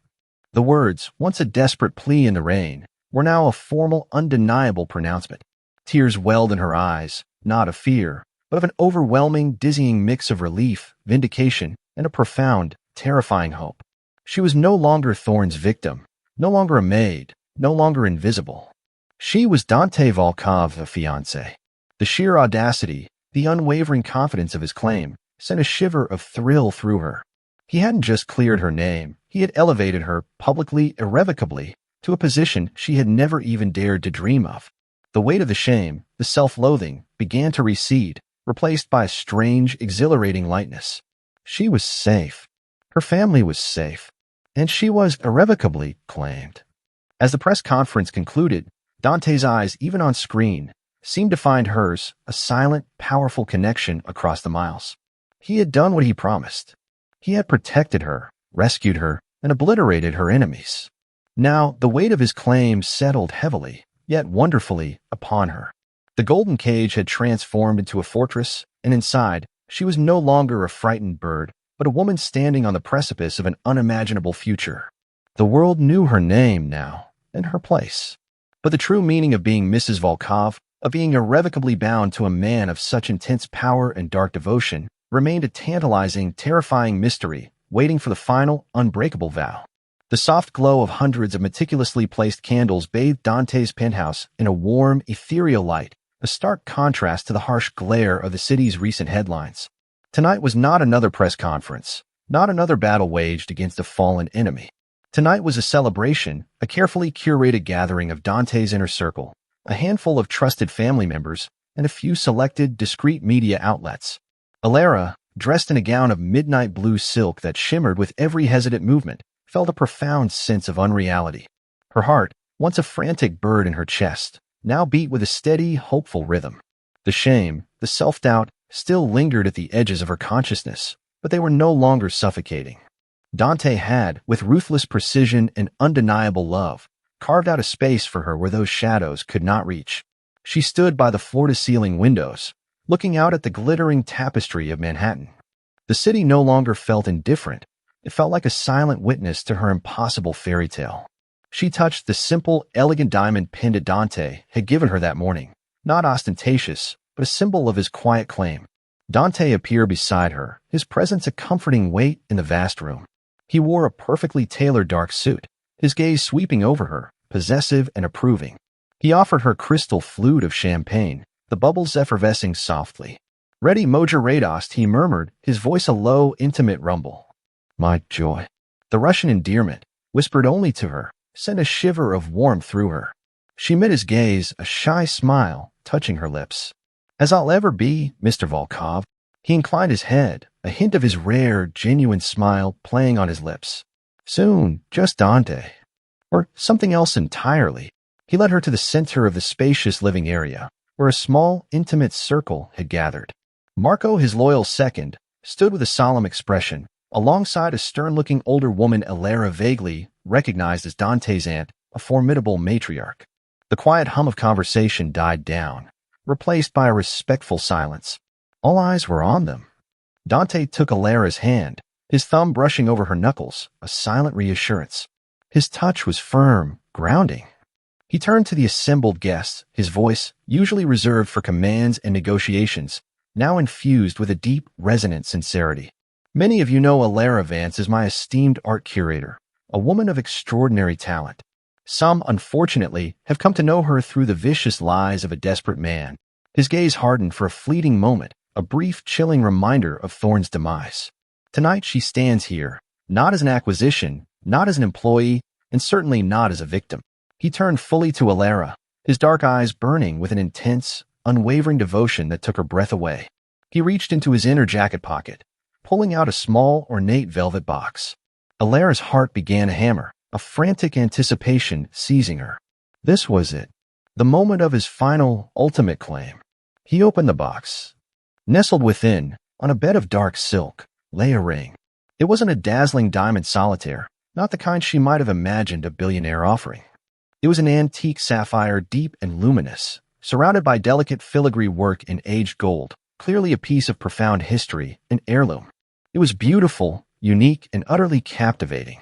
The words, once a desperate plea in the rain, were now a formal, undeniable pronouncement. Tears welled in her eyes, not of fear, but of an overwhelming, dizzying mix of relief, vindication, and a profound, terrifying hope. She was no longer Thorne's victim, no longer a maid, no longer invisible. She was Dante Volkov, the fiancé. The sheer audacity, the unwavering confidence of his claim, sent a shiver of thrill through her. He hadn't just cleared her name, he had elevated her, publicly, irrevocably, to a position she had never even dared to dream of. The weight of the shame, the self-loathing, began to recede, replaced by a strange, exhilarating lightness. She was safe. Her family was safe. And she was irrevocably claimed. As the press conference concluded, Dante's eyes, even on screen, seemed to find hers, a silent, powerful connection across the miles. He had done what he promised. He had protected her, rescued her, and obliterated her enemies. Now, the weight of his claim settled heavily, yet wonderfully, upon her. The golden cage had transformed into a fortress, and inside, she was no longer a frightened bird, but a woman standing on the precipice of an unimaginable future. The world knew her name now, and her place. But the true meaning of being Mrs. Volkov, of being irrevocably bound to a man of such intense power and dark devotion, remained a tantalizing, terrifying mystery, waiting for the final, unbreakable vow. The soft glow of hundreds of meticulously placed candles bathed Dante's penthouse in a warm, ethereal light, a stark contrast to the harsh glare of the city's recent headlines. Tonight was not another press conference, not another battle waged against a fallen enemy. Tonight was a celebration, a carefully curated gathering of Dante's inner circle, a handful of trusted family members, and a few selected, discreet media outlets. Alara, dressed in a gown of midnight blue silk that shimmered with every hesitant movement, felt a profound sense of unreality. Her heart, once a frantic bird in her chest, now beat with a steady, hopeful rhythm. The shame, the self-doubt, still lingered at the edges of her consciousness, but they were no longer suffocating. Dante had, with ruthless precision and undeniable love, carved out a space for her where those shadows could not reach. She stood by the floor-to-ceiling windows, looking out at the glittering tapestry of Manhattan. The city no longer felt indifferent. It felt like a silent witness to her impossible fairy tale. She touched the simple, elegant diamond pendant Dante had given her that morning, not ostentatious, but a symbol of his quiet claim. Dante appeared beside her, his presence a comforting weight in the vast room. He wore a perfectly tailored dark suit, his gaze sweeping over her, possessive and approving. He offered her crystal flute of champagne, the bubbles effervescing softly. Ready Mojer Radost, he murmured, his voice a low, intimate rumble. My joy. The Russian endearment, whispered only to her, sent a shiver of warmth through her. She met his gaze, a shy smile, touching her lips. As I'll ever be, Mr. Volkov. He inclined his head, a hint of his rare, genuine smile playing on his lips. Soon, just Dante. Or something else entirely. He led her to the center of the spacious living area, where a small, intimate circle had gathered. Marco, his loyal second, stood with a solemn expression, alongside a stern-looking older woman Alara vaguely recognized as Dante's aunt, a formidable matriarch. The quiet hum of conversation died down, replaced by a respectful silence. All eyes were on them. Dante took Alara's hand, his thumb brushing over her knuckles, a silent reassurance. His touch was firm, grounding. He turned to the assembled guests, his voice, usually reserved for commands and negotiations, now infused with a deep, resonant sincerity. Many of you know Alara Vance as my esteemed art curator, a woman of extraordinary talent. Some, unfortunately, have come to know her through the vicious lies of a desperate man. His gaze hardened for a fleeting moment, a brief, chilling reminder of Thorne's demise. Tonight she stands here, not as an acquisition, not as an employee, and certainly not as a victim. He turned fully to Alara, his dark eyes burning with an intense, unwavering devotion that took her breath away. He reached into his inner jacket pocket, pulling out a small, ornate velvet box. Alara's heart began to hammer, a frantic anticipation seizing her. This was it, the moment of his final, ultimate claim. He opened the box. Nestled within, on a bed of dark silk, lay a ring. It wasn't a dazzling diamond solitaire, not the kind she might have imagined a billionaire offering. It was an antique sapphire, deep and luminous, surrounded by delicate filigree work in aged gold, clearly a piece of profound history, an heirloom. It was beautiful, unique, and utterly captivating.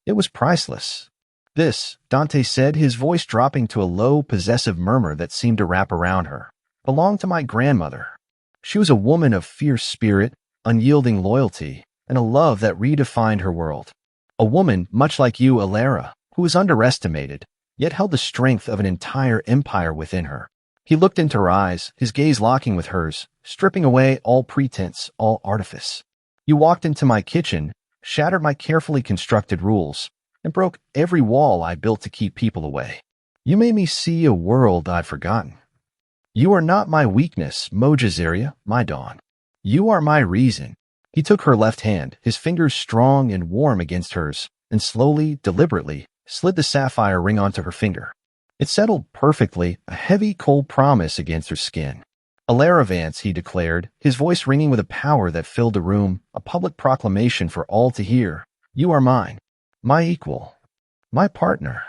It was priceless. This, Dante said, his voice dropping to a low, possessive murmur that seemed to wrap around her, belonged to my grandmother. She was a woman of fierce spirit, unyielding loyalty, and a love that redefined her world. A woman, much like you, Alara, who was underestimated, yet held the strength of an entire empire within her. He looked into her eyes, his gaze locking with hers, stripping away all pretense, all artifice. You walked into my kitchen, shattered my carefully constructed rules, and broke every wall I built to keep people away. You made me see a world I'd forgotten. You are not my weakness, Mojaziria, my dawn. You are my reason. He took her left hand, his fingers strong and warm against hers, and slowly, deliberately, slid the sapphire ring onto her finger. It settled perfectly, a heavy, cold promise against her skin. Alara Vance, he declared, his voice ringing with a power that filled the room, a public proclamation for all to hear. You are mine, my equal, my partner,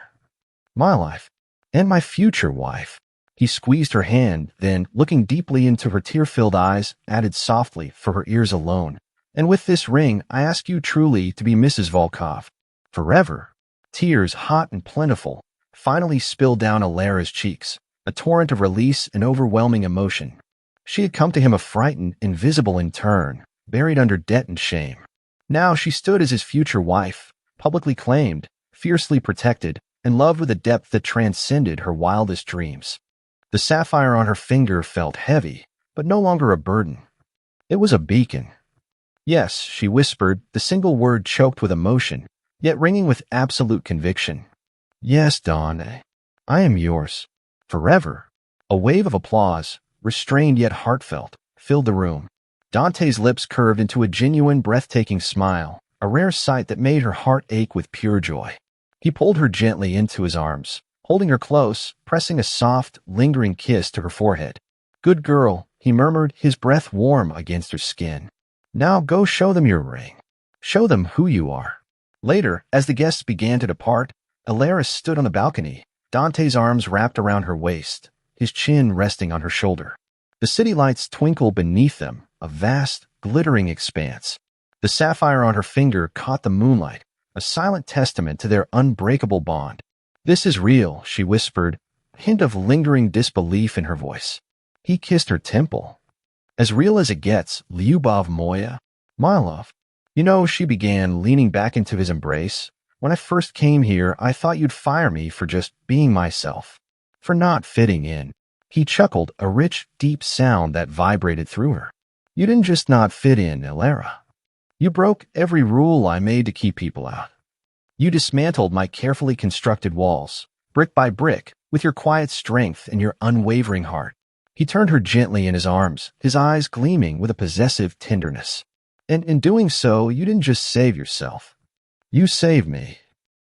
my life, and my future wife. He squeezed her hand, then, looking deeply into her tear-filled eyes, added softly, for her ears alone, "And with this ring, I ask you truly to be Mrs. Volkov. Forever." Tears, hot and plentiful, finally spilled down Alara's cheeks, a torrent of release and overwhelming emotion. She had come to him a frightened, invisible intern, buried under debt and shame. Now she stood as his future wife, publicly claimed, fiercely protected, and loved with a depth that transcended her wildest dreams. The sapphire on her finger felt heavy, but no longer a burden. It was a beacon. Yes, she whispered, the single word choked with emotion, yet ringing with absolute conviction. Yes, Dawn, I am yours. Forever. A wave of applause, restrained yet heartfelt, filled the room. Dante's lips curved into a genuine, breathtaking smile, a rare sight that made her heart ache with pure joy. He pulled her gently into his arms, holding her close, pressing a soft, lingering kiss to her forehead. Good girl, he murmured, his breath warm against her skin. Now go show them your ring. Show them who you are. Later, as the guests began to depart, Alara stood on the balcony, Dante's arms wrapped around her waist, his chin resting on her shoulder. The city lights twinkled beneath them, a vast, glittering expanse. The sapphire on her finger caught the moonlight, a silent testament to their unbreakable bond. This is real, she whispered, a hint of lingering disbelief in her voice. He kissed her temple. As real as it gets, Lyubov Moya, my love. You know, she began, leaning back into his embrace. When I first came here, I thought you'd fire me for just being myself, for not fitting in. He chuckled, a rich, deep sound that vibrated through her. You didn't just not fit in, Alara. You broke every rule I made to keep people out. You dismantled my carefully constructed walls, brick by brick, with your quiet strength and your unwavering heart. He turned her gently in his arms, his eyes gleaming with a possessive tenderness. And in doing so, you didn't just save yourself. You saved me.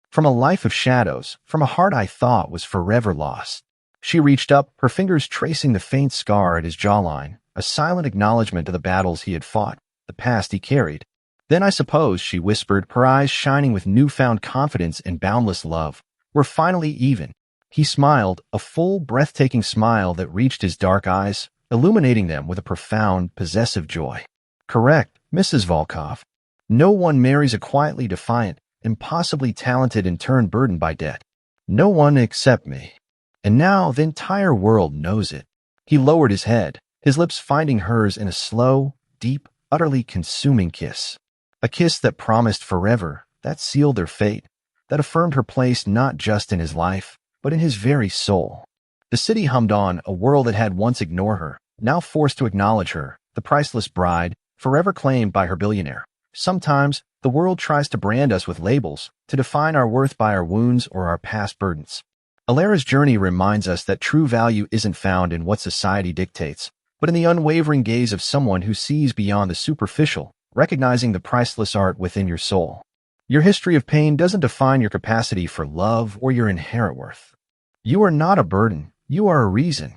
From a life of shadows, from a heart I thought was forever lost. She reached up, her fingers tracing the faint scar at his jawline, a silent acknowledgement of the battles he had fought, the past he carried. Then I suppose, she whispered, her eyes shining with newfound confidence and boundless love, we're finally even. He smiled, a full, breathtaking smile that reached his dark eyes, illuminating them with a profound, possessive joy. Correct, Mrs. Volkov. No one marries a quietly defiant, impossibly talented intern burdened by debt. No one except me. And now the entire world knows it. He lowered his head, his lips finding hers in a slow, deep, utterly consuming kiss. A kiss that promised forever, that sealed their fate, that affirmed her place not just in his life, but in his very soul. The city hummed on, a world that had once ignored her, now forced to acknowledge her, the priceless bride, forever claimed by her billionaire. Sometimes, the world tries to brand us with labels, to define our worth by our wounds or our past burdens. Alara's journey reminds us that true value isn't found in what society dictates, but in the unwavering gaze of someone who sees beyond the superficial, recognizing the priceless art within your soul. Your history of pain doesn't define your capacity for love or your inherent worth. You are not a burden, you are a reason.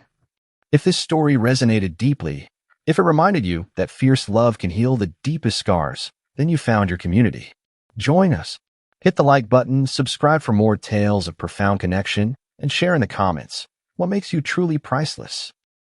If this story resonated deeply, if it reminded you that fierce love can heal the deepest scars, then you found your community. Join us. Hit the like button, subscribe for more tales of profound connection, and share in the comments what makes you truly priceless.